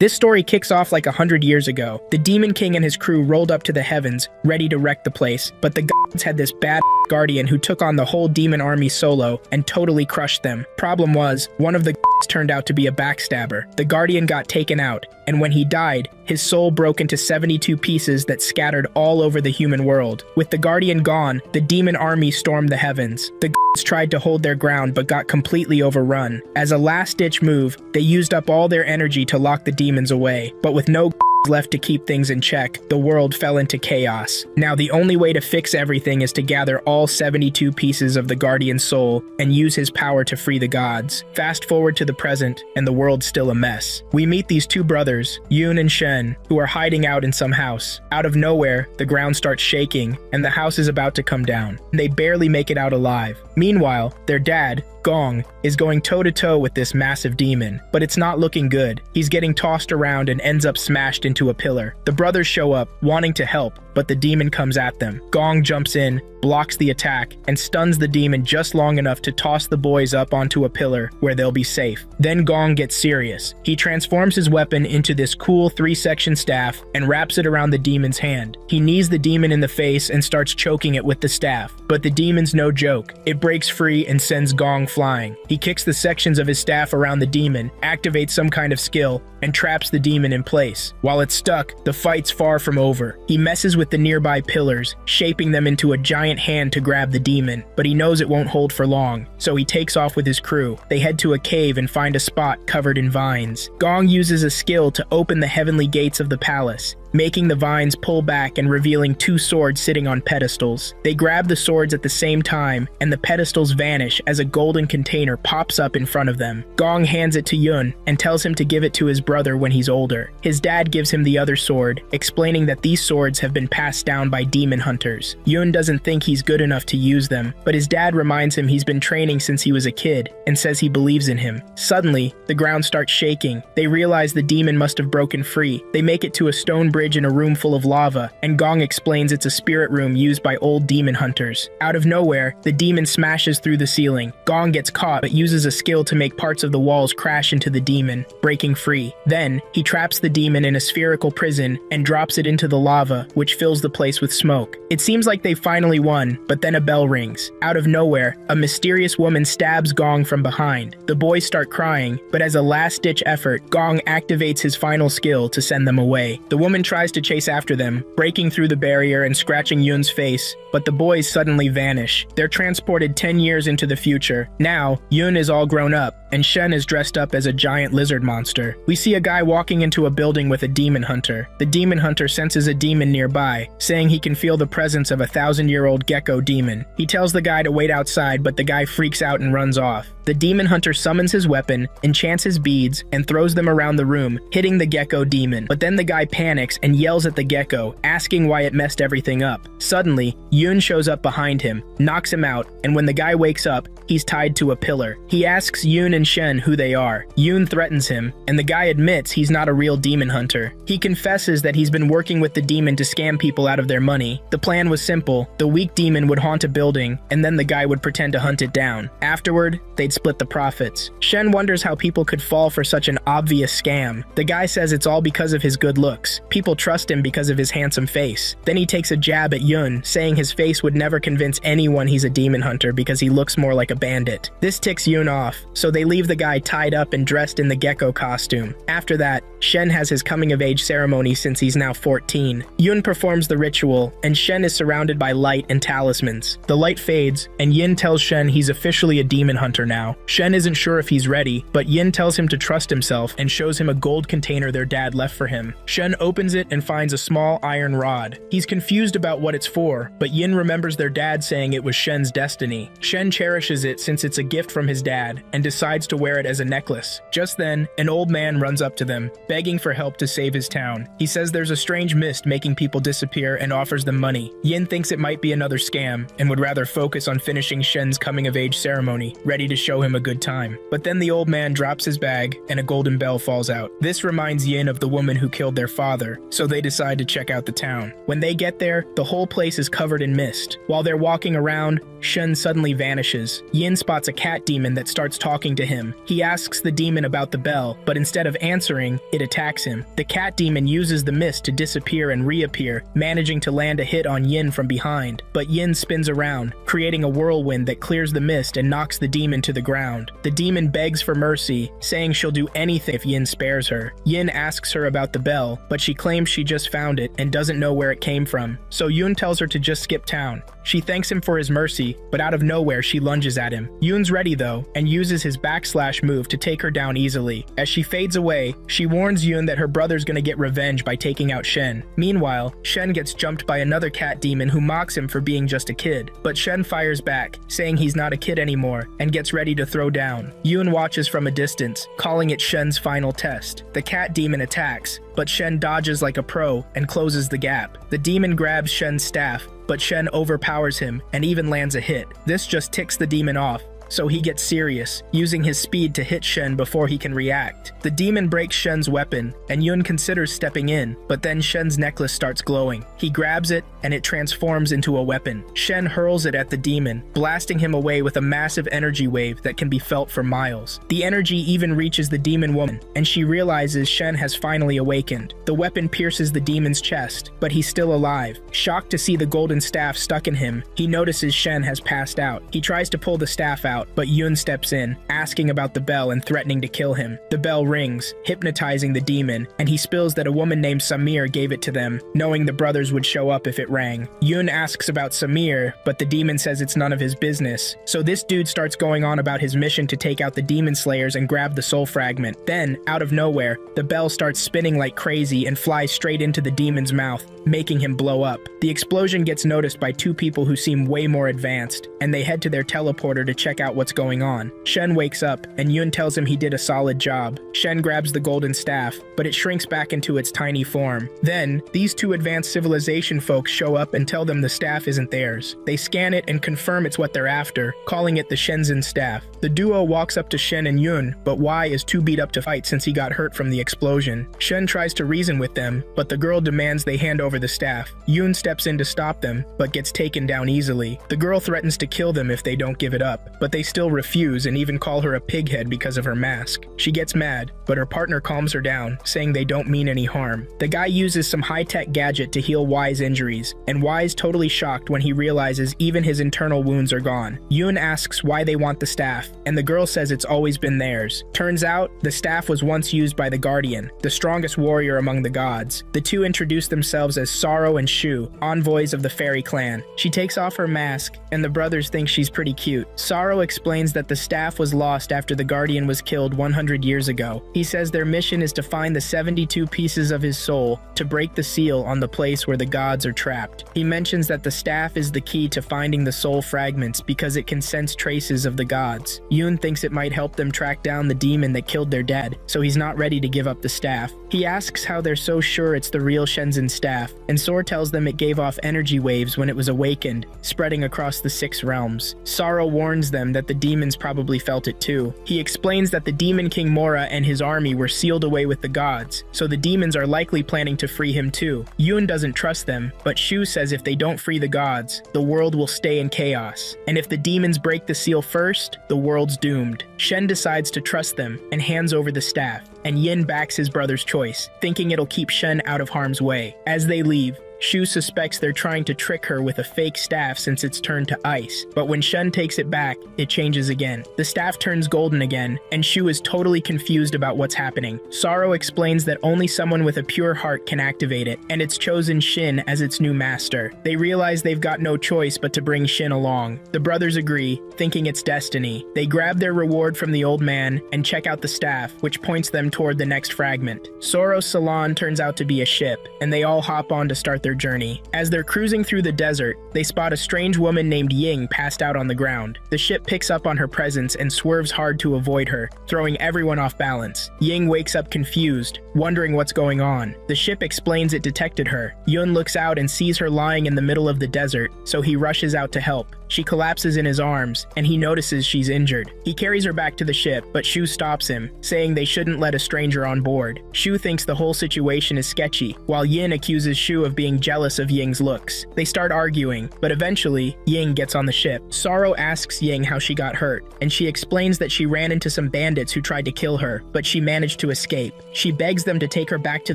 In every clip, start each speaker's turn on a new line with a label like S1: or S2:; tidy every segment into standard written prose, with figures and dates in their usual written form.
S1: This story kicks off like 100 years ago. The Demon King and his crew rolled up to the heavens, ready to wreck the place, but the gods had this bad guardian who took on the whole demon army solo and totally crushed them. Problem was, one of the gods turned out to be a backstabber. The guardian got taken out, and when he died, his soul broke into 72 pieces that scattered all over the human world. With the guardian gone, the demon army stormed the heavens. The gods tried to hold their ground but got completely overrun. As a last-ditch move, they used up all their energy to lock the demons away, but with no left to keep things in check, the world fell into chaos. Now the only way to fix everything is to gather all 72 pieces of the guardian's soul and use his power to free the gods. Fast forward to the present, and the world's still a mess. We meet these two brothers, Yoon and Shen, who are hiding out in some house. Out of nowhere, the ground starts shaking, and the house is about to come down. They barely make it out alive. Meanwhile, their dad, Gong, is going toe-to-toe with this massive demon, but it's not looking good. He's getting tossed around and ends up smashed into a pillar. The brothers show up, wanting to help, but the demon comes at them. Gong jumps in, blocks the attack, and stuns the demon just long enough to toss the boys up onto a pillar where they'll be safe. Then Gong gets serious. He transforms his weapon into this cool 3-section staff and wraps it around the demon's hand. He knees the demon in the face and starts choking it with the staff. But the demon's no joke. It breaks free and sends Gong flying. He kicks the sections of his staff around the demon, activates some kind of skill, and traps the demon in place. While it's stuck, the fight's far from over. He messes with the nearby pillars, shaping them into a giant hand to grab the demon, but he knows it won't hold for long, so he takes off with his crew. They head to a cave and find a spot covered in vines. Gong uses a skill to open the heavenly gates of the palace, making the vines pull back and revealing 2 swords sitting on pedestals. They grab the swords at the same time, and the pedestals vanish as a golden container pops up in front of them. Gong hands it to Yun and tells him to give it to his brother when he's older. His dad gives him the other sword, explaining that these swords have been passed down by demon hunters. Yun doesn't think he's good enough to use them, but his dad reminds him he's been training since he was a kid and says he believes in him. Suddenly, the ground starts shaking. They realize the demon must have broken free. They make it to a stone bridge in a room full of lava, and Gong explains it's a spirit room used by old demon hunters. Out of nowhere, the demon smashes through the ceiling. Gong gets caught but uses a skill to make parts of the walls crash into the demon, breaking free. Then, he traps the demon in a spherical prison and drops it into the lava, which fills the place with smoke. It seems like they finally won, but then a bell rings. Out of nowhere, a mysterious woman stabs Gong from behind. The boys start crying, but as a last-ditch effort, Gong activates his final skill to send them away. The woman tries to chase after them, breaking through the barrier and scratching Yun's face, but the boys suddenly vanish. They're transported 10 years into the future. Now, Yun is all grown up, and Shen is dressed up as a giant lizard monster. We see a guy walking into a building with a demon hunter. The demon hunter senses a demon nearby, saying he can feel the presence of a 1,000-year-old gecko demon. He tells the guy to wait outside, but the guy freaks out and runs off. The demon hunter summons his weapon, enchants his beads, and throws them around the room, hitting the gecko demon. But then the guy panics and yells at the gecko, asking why it messed everything up. Suddenly, Yun shows up behind him, knocks him out, and when the guy wakes up, he's tied to a pillar. He asks Yun and Shen who they are. Yun threatens him, and the guy admits he's not a real demon hunter. He confesses that he's been working with the demon to scam people out of their money. The plan was simple. The weak demon would haunt a building, and then the guy would pretend to hunt it down. Afterward, they'd split the profits. Shen wonders how people could fall for such an obvious scam. The guy says it's all because of his good looks. People trust him because of his handsome face. Then he takes a jab at Yun, saying his face would never convince anyone he's a demon hunter because he looks more like a bandit. This ticks Yun off, so they leave the guy tied up and dressed in the gecko costume. After that, Shen has his coming-of-age ceremony since he's now 14. Yun performs the ritual, and Shen is surrounded by light and talismans. The light fades, and Yin tells Shen he's officially a demon hunter now. Shen isn't sure if he's ready, but Yin tells him to trust himself and shows him a gold container their dad left for him. Shen opens it and finds a small iron rod. He's confused about what it's for, but Yin remembers their dad saying it was Shen's destiny. Shen cherishes it since it's a gift from his dad and decides to wear it as a necklace. Just then, an old man runs up to them, begging for help to save his town. He says there's a strange mist making people disappear and offers them money. Yin thinks it might be another scam and would rather focus on finishing Shen's coming-of-age ceremony, ready to show show him a good time. But then the old man drops his bag and a golden bell falls out. This reminds Yin of the woman who killed their father, so they decide to check out the town. When they get there, the whole place is covered in mist. While they're walking around, Shen suddenly vanishes. Yin spots a cat demon that starts talking to him. He asks the demon about the bell, but instead of answering, it attacks him. The cat demon uses the mist to disappear and reappear, managing to land a hit on Yin from behind. But Yin spins around, creating a whirlwind that clears the mist and knocks the demon to the ground. The demon begs for mercy, saying she'll do anything if Yin spares her. Yin asks her about the bell, but she claims she just found it and doesn't know where it came from. So Yun tells her to just skip town. She thanks him for his mercy, but out of nowhere she lunges at him. Yoon's ready though, and uses his backslash move to take her down easily. As she fades away, she warns Yoon that her brother's gonna get revenge by taking out Shen. Meanwhile, Shen gets jumped by another cat demon who mocks him for being just a kid. But Shen fires back, saying he's not a kid anymore, and gets ready to throw down. Yoon watches from a distance, calling it Shen's final test. The cat demon attacks, but Shen dodges like a pro and closes the gap. The demon grabs Shen's staff, but Shen overpowers him and even lands a hit. This just ticks the demon off, so he gets serious, using his speed to hit Shen before he can react. The demon breaks Shen's weapon, and Yun considers stepping in, but then Shen's necklace starts glowing. He grabs it, and it transforms into a weapon. Shen hurls it at the demon, blasting him away with a massive energy wave that can be felt for miles. The energy even reaches the demon woman, and she realizes Shen has finally awakened. The weapon pierces the demon's chest, but he's still alive. Shocked to see the golden staff stuck in him, he notices Shen has passed out. He tries to pull the staff out, but Yun steps in, asking about the bell and threatening to kill him. The bell rings, hypnotizing the demon, and he spills that a woman named Samir gave it to them, knowing the brothers would show up if it rang. Yun asks about Samir, but the demon says it's none of his business. So this dude starts going on about his mission to take out the demon slayers and grab the soul fragment. Then, out of nowhere, the bell starts spinning like crazy and flies straight into the demon's mouth, making him blow up. The explosion gets noticed by two people who seem way more advanced, and they head to their teleporter to check out what's going on. Shen wakes up, and Yun tells him he did a solid job. Shen grabs the golden staff, but it shrinks back into its tiny form. Then, these two advanced civilization folks show up and tell them the staff isn't theirs. They scan it and confirm it's what they're after, calling it the Shenzhen staff. The duo walks up to Shen and Yun, but Y is too beat up to fight since he got hurt from the explosion. Shen tries to reason with them, but the girl demands they hand over the staff. Yun steps in to stop them, but gets taken down easily. The girl threatens to kill them if they don't give it up, but they still refuse and even call her a pighead because of her mask. She gets mad, but her partner calms her down, saying they don't mean any harm. The guy uses some high-tech gadget to heal Y's injuries, and Y's totally shocked when he realizes even his internal wounds are gone. Yun asks why they want the staff, and the girl says it's always been theirs. Turns out, the staff was once used by the Guardian, the strongest warrior among the gods. The two introduce themselves as Sorrow and Shu, envoys of the fairy clan. She takes off her mask, and the brothers think she's pretty cute. Sorrow explains that the staff was lost after the Guardian was killed 100 years ago. He says their mission is to find the 72 pieces of his soul to break the seal on the place where the gods are trapped. He mentions that the staff is the key to finding the soul fragments because it can sense traces of the gods. Yun thinks it might help them track down the demon that killed their dad, so he's not ready to give up the staff. He asks how they're so sure it's the real Shenzhen staff, and Sor tells them it gave off energy waves when it was awakened, spreading across the 6 realms. Sorrow warns them that the demons probably felt it too. He explains that the demon king Mora and his army were sealed away with the gods, so the demons are likely planning to free him too. Yun doesn't trust them, but Shu says if they don't free the gods, the world will stay in chaos, and if the demons break the seal first, the world's doomed. Shen decides to trust them and hands over the staff, and Yin backs his brother's choice, thinking it'll keep Shen out of harm's way. As they leave, Shu suspects they're trying to trick her with a fake staff since it's turned to ice, but when Shen takes it back, it changes again. The staff turns golden again, and Shu is totally confused about what's happening. Sorrow explains that only someone with a pure heart can activate it, and it's chosen Shin as its new master. They realize they've got no choice but to bring Shin along. The brothers agree, thinking it's destiny. They grab their reward from the old man and check out the staff, which points them toward the next fragment. Sorrow's salon turns out to be a ship, and they all hop on to start their journey. As they're cruising through the desert, they spot a strange woman named Ying passed out on the ground. The ship picks up on her presence and swerves hard to avoid her, throwing everyone off balance. Ying wakes up confused, wondering what's going on. The ship explains it detected her. Yun looks out and sees her lying in the middle of the desert, so he rushes out to help. She collapses in his arms, and he notices she's injured. He carries her back to the ship, but Shu stops him, saying they shouldn't let a stranger on board. Shu thinks the whole situation is sketchy, while Yin accuses Shu of being jealous of Ying's looks. They start arguing, but eventually, Ying gets on the ship. Saro asks Ying how she got hurt, and she explains that she ran into some bandits who tried to kill her, but she managed to escape. She begs them to take her back to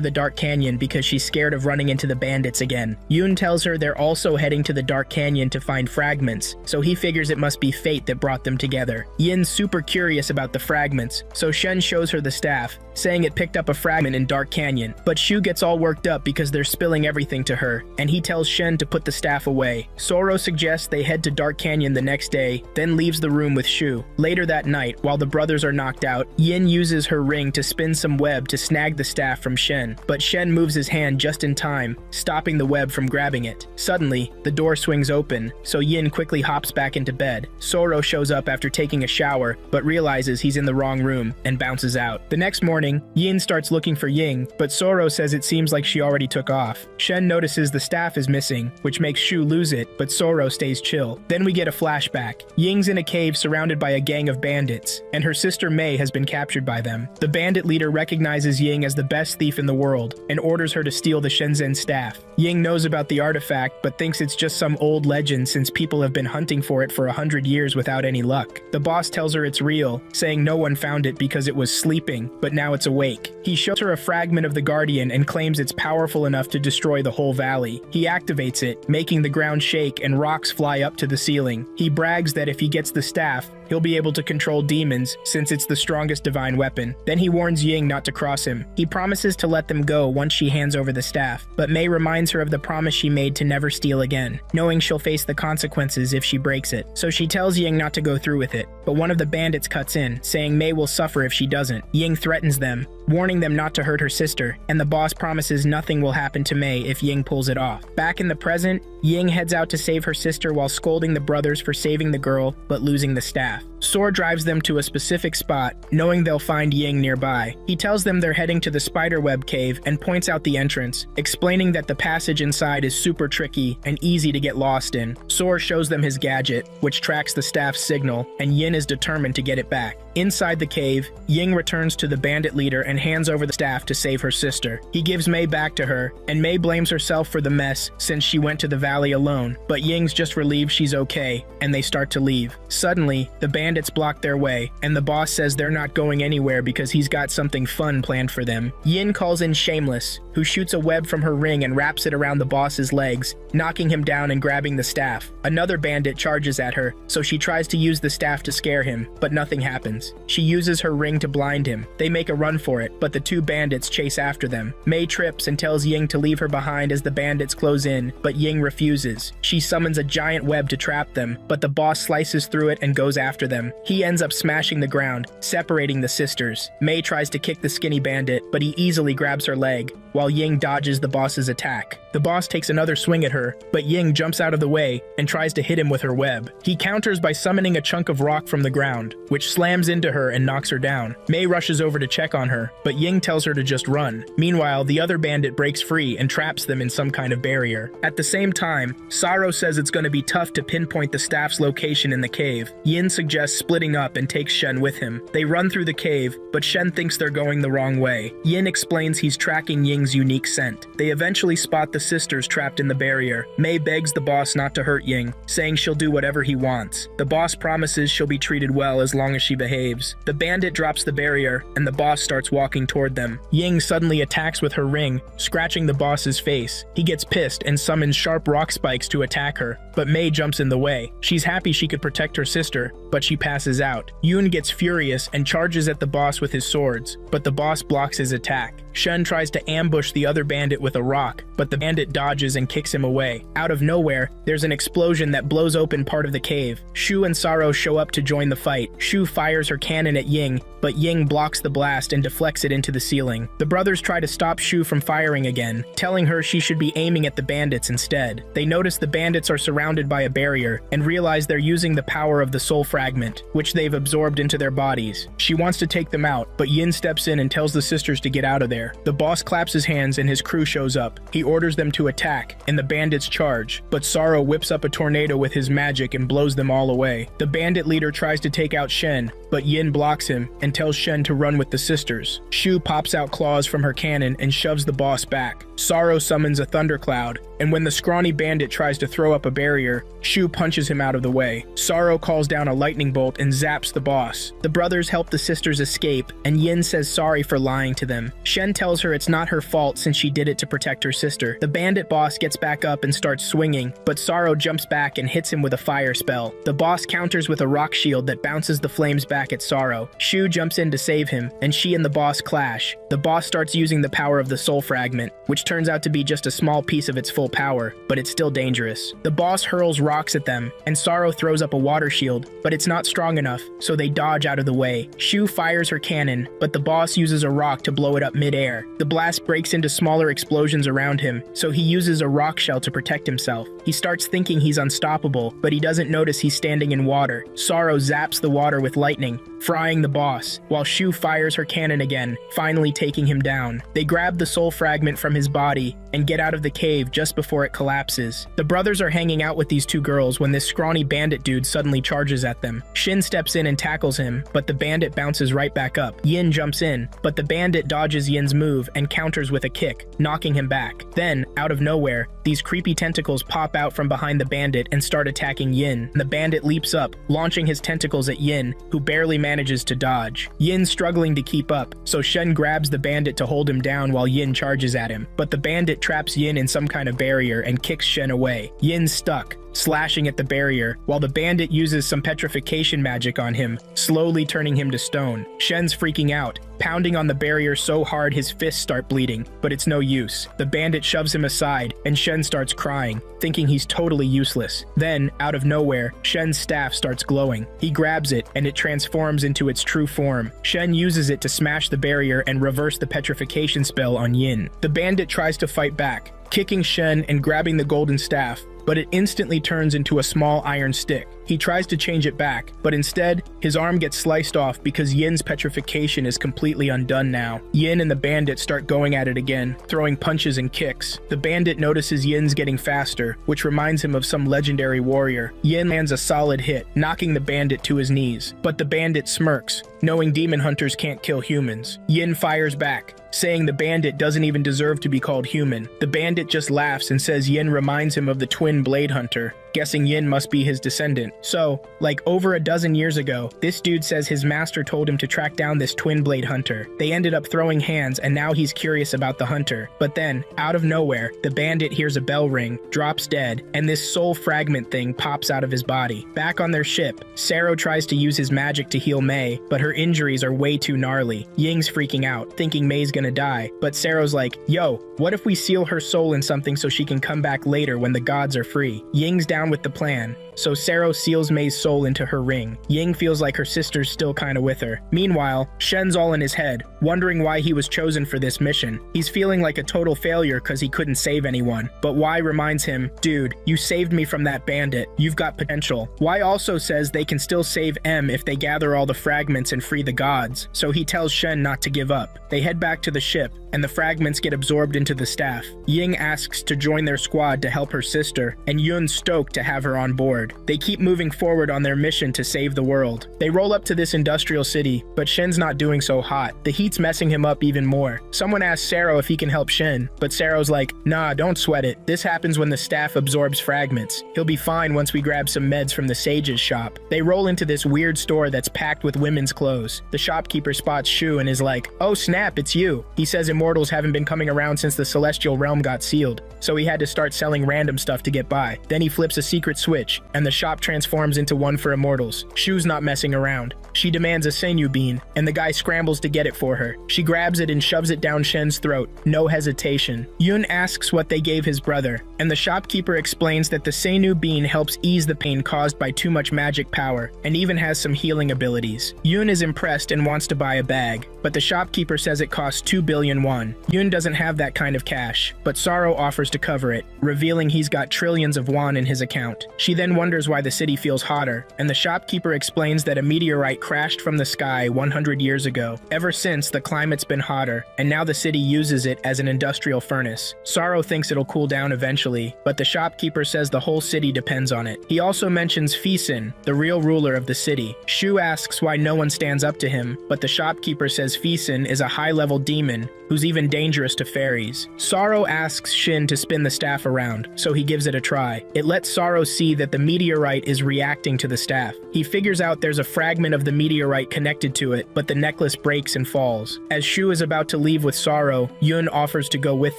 S1: the Dark Canyon because she's scared of running into the bandits again. Yoon tells her they're also heading to the Dark Canyon to find fragments, so he figures it must be fate that brought them together. Yin's super curious about the fragments, so Shen shows her the staff, saying it picked up a fragment in Dark Canyon. But Shu gets all worked up because they're spilling everything to her, and he tells Shen to put the staff away. Soro suggests they head to Dark Canyon the next day, then leaves the room with Shu. Later that night, while the brothers are knocked out, Yin uses her ring to spin some web to snag the staff from Shen, but Shen moves his hand just in time, stopping the web from grabbing it. Suddenly, the door swings open, so Yin quickly hops back into bed. Soro shows up after taking a shower, but realizes he's in the wrong room and bounces out. The next morning, Yin starts looking for Ying, but Soro says it seems like she already took off. Shen notices the staff is missing, which makes Shu lose it, but Soro stays chill. Then we get a flashback. Ying's in a cave surrounded by a gang of bandits, and her sister Mei has been captured by them. The bandit leader recognizes Ying as the best thief in the world, and orders her to steal the Shenzhen staff. Ying knows about the artifact, but thinks it's just some old legend since people have been hunting for it for 100 years without any luck. The boss tells her it's real, saying no one found it because it was sleeping, but now it's awake. He shows her a fragment of the Guardian and claims it's powerful enough to destroy the whole valley. He activates it, making the ground shake and rocks fly up to the ceiling. He brags that if he gets the staff, he'll be able to control demons since it's the strongest divine weapon. Then he warns Ying not to cross him. He promises to let them go once she hands over the staff, but Mei reminds her of the promise she made to never steal again, knowing she'll face the consequences if she breaks it. So she tells Ying not to go through with it, but one of the bandits cuts in, saying Mei will suffer if she doesn't. Ying threatens them, warning them not to hurt her sister, and the boss promises nothing will happen to Mei if Ying pulls it off. Back in the present, Ying heads out to save her sister while scolding the brothers for saving the girl but losing the staff. Sor drives them to a specific spot, knowing they'll find Ying nearby. He tells them they're heading to the spiderweb cave and points out the entrance, explaining that the passage inside is super tricky and easy to get lost in. Sor shows them his gadget, which tracks the staff's signal, and Yin is determined to get it back. Inside the cave, Ying returns to the bandit leader and hands over the staff to save her sister. He gives Mei back to her, and Mei blames herself for the mess since she went to the valley alone, but Ying's just relieved she's okay, and they start to leave. Suddenly, the bandits block their way, and the boss says they're not going anywhere because he's got something fun planned for them. Yin calls in Shameless, who shoots a web from her ring and wraps it around the boss's legs, knocking him down and grabbing the staff. Another bandit charges at her, so she tries to use the staff to scare him, but nothing happens. She uses her ring to blind him. They make a run for it, but the two bandits chase after them. Mei trips and tells Ying to leave her behind as the bandits close in, but Ying refuses. She summons a giant web to trap them, but the boss slices through it and goes after them. He ends up smashing the ground, separating the sisters. Mei tries to kick the skinny bandit, but he easily grabs her leg, while Ying dodges the boss's attack. The boss takes another swing at her, but Ying jumps out of the way and tries to hit him with her web. He counters by summoning a chunk of rock from the ground, which slams into her and knocks her down. Mei rushes over to check on her, but Ying tells her to just run. Meanwhile, the other bandit breaks free and traps them in some kind of barrier. At the same time, Saro says it's going to be tough to pinpoint the staff's location in the cave. Yin suggests splitting up and takes Shen with him. They run through the cave, but Shen thinks they're going the wrong way. Yin explains he's tracking Ying's unique scent. They eventually spot the sisters trapped in the barrier. Mei begs the boss not to hurt Ying, saying she'll do whatever he wants. The boss promises she'll be treated well as long as she behaves. The bandit drops the barrier, and the boss starts walking toward them. Ying suddenly attacks with her ring, scratching the boss's face. He gets pissed and summons sharp rock spikes to attack her, but Mei jumps in the way. She's happy she could protect her sister, but she passes out. Yoon gets furious and charges at the boss with his swords, but the boss blocks his attack. Shen tries to ambush the other bandit with a rock, but the bandit dodges and kicks him away. Out of nowhere, there's an explosion that blows open part of the cave. Shu and Saro show up to join the fight. Shu fires her cannon at Ying, but Ying blocks the blast and deflects it into the ceiling. The brothers try to stop Shu from firing again, telling her she should be aiming at the bandits instead. They notice the bandits are surrounded by a barrier and realize they're using the power of the soul fragment, which they've absorbed into their bodies. She wants to take them out, but Yin steps in and tells the sisters to get out of there. The boss claps his hands and his crew shows up. He orders them to attack, and the bandits charge, but Sorrow whips up a tornado with his magic and blows them all away. The bandit leader tries to take out Shen, but Yin blocks him and tells Shen to run with the sisters. Shu pops out claws from her cannon and shoves the boss back. Sorrow summons a thundercloud, and when the scrawny bandit tries to throw up a barrier, Shu punches him out of the way. Sorrow calls down a lightning bolt and zaps the boss. The brothers help the sisters escape, and Yin says sorry for lying to them. Shen tells her it's not her fault since she did it to protect her sister. The bandit boss gets back up and starts swinging, but Sorrow jumps back and hits him with a fire spell. The boss counters with a rock shield that bounces the flames back at Sorrow. Shu jumps in to save him, and she and the boss clash. The boss starts using the power of the soul fragment, which turns out to be just a small piece of its full power, but it's still dangerous. The boss hurls rocks at them, and Sorrow throws up a water shield, but it's not strong enough, so they dodge out of the way. Shu fires her cannon, but the boss uses a rock to blow it up mid-air. The blast breaks into smaller explosions around him, so he uses a rock shell to protect himself. He starts thinking he's unstoppable, but he doesn't notice he's standing in water. Sorrow zaps the water with lightning, frying the boss, while Shu fires her cannon again, finally taking him down. They grab the soul fragment from his body and get out of the cave just before it collapses. The brothers are hanging out with these two girls when this scrawny bandit dude suddenly charges at them. Shin steps in and tackles him, but the bandit bounces right back up. Yin jumps in, but the bandit dodges Yin's move and counters with a kick, knocking him back. Then, out of nowhere, these creepy tentacles pop out from behind the bandit and start attacking Yin. The bandit leaps up, launching his tentacles at Yin, who barely manages to dodge. Yin's struggling to keep up, so Shen grabs the bandit to hold him down while Yin charges at him, but the bandit traps Yin in some kind of barrier and kicks Shen away. Yin's stuck, slashing at the barrier, while the bandit uses some petrification magic on him, slowly turning him to stone. Shen's freaking out, pounding on the barrier so hard his fists start bleeding, but it's no use. The bandit shoves him aside, and Shen starts crying, thinking he's totally useless. Then, out of nowhere, Shen's staff starts glowing. He grabs it, and it transforms into its true form. Shen uses it to smash the barrier and reverse the petrification spell on Yin. The bandit tries to fight back, kicking Shen and grabbing the golden staff, but it instantly turns into a small iron stick. He tries to change it back, but instead, his arm gets sliced off because Yin's petrification is completely undone now. Yin and the bandit start going at it again, throwing punches and kicks. The bandit notices Yin's getting faster, which reminds him of some legendary warrior. Yin lands a solid hit, knocking the bandit to his knees, but the bandit smirks, knowing demon hunters can't kill humans. Yin fires back, saying the bandit doesn't even deserve to be called human. The bandit just laughs and says Yin reminds him of the twin blade hunter, guessing Yin must be his descendant. So, like over a dozen years ago, this dude says his master told him to track down this twin blade hunter. They ended up throwing hands, and now he's curious about the hunter. But then, out of nowhere, the bandit hears a bell ring, drops dead, and this soul fragment thing pops out of his body. Back on their ship, Sero tries to use his magic to heal Mei, but her injuries are way too gnarly. Ying's freaking out, thinking Mei's gonna die, but Sero's like, yo, what if we seal her soul in something so she can come back later when the gods are free? Ying's down with the plan, so Sero seals Mei's soul into her ring. Ying feels like her sister's still kinda with her. Meanwhile, Shen's all in his head, wondering why he was chosen for this mission. He's feeling like a total failure cause he couldn't save anyone, but Y reminds him, dude, you saved me from that bandit, you've got potential. Y also says they can still save M if they gather all the fragments and free the gods, so he tells Shen not to give up. They head back to the ship, and the fragments get absorbed into the staff. Ying asks to join their squad to help her sister, and Yun's stoked to have her on board. They keep moving forward on their mission to save the world. They roll up to this industrial city, but Shen's not doing so hot. The heat's messing him up even more. Someone asks Sero if he can help Shen, but Sero's like, nah, don't sweat it. This happens when the staff absorbs fragments. He'll be fine once we grab some meds from the sage's shop. They roll into this weird store that's packed with women's clothes. The shopkeeper spots Shu and is like, oh snap, it's you. He says immortals haven't been coming around since the celestial realm got sealed, so he had to start selling random stuff to get by. Then he flips a secret switch, and the shop transforms into one for immortals. Shu's not messing around. She demands a sinew bean, and the guy scrambles to get it for her. She grabs it and shoves it down Shen's throat, no hesitation. Yun asks what they gave his brother, and the shopkeeper explains that the sinew bean helps ease the pain caused by too much magic power, and even has some healing abilities. Yun is impressed and wants to buy a bag, but the shopkeeper says it costs 2 billion won. Yun doesn't have that kind of cash, but Sorrow offers to cover it, revealing he's got trillions of won in his account. account. She then wonders why the city feels hotter, and the shopkeeper explains that a meteorite crashed from the sky 100 years ago. Ever since, the climate's been hotter, and now the city uses it as an industrial furnace. Sorrow thinks it'll cool down eventually, but the shopkeeper says the whole city depends on it. He also mentions Fisin, the real ruler of the city. Shu asks why no one stands up to him, but the shopkeeper says Fisin is a high-level demon who's even dangerous to fairies. Sorrow asks Shin to spin the staff around, so he gives it a try. It lets Sorrow see that the meteorite is reacting to the staff. He figures out there's a fragment of the meteorite connected to it, but the necklace breaks and falls. As Shu is about to leave with Sorrow, Yun offers to go with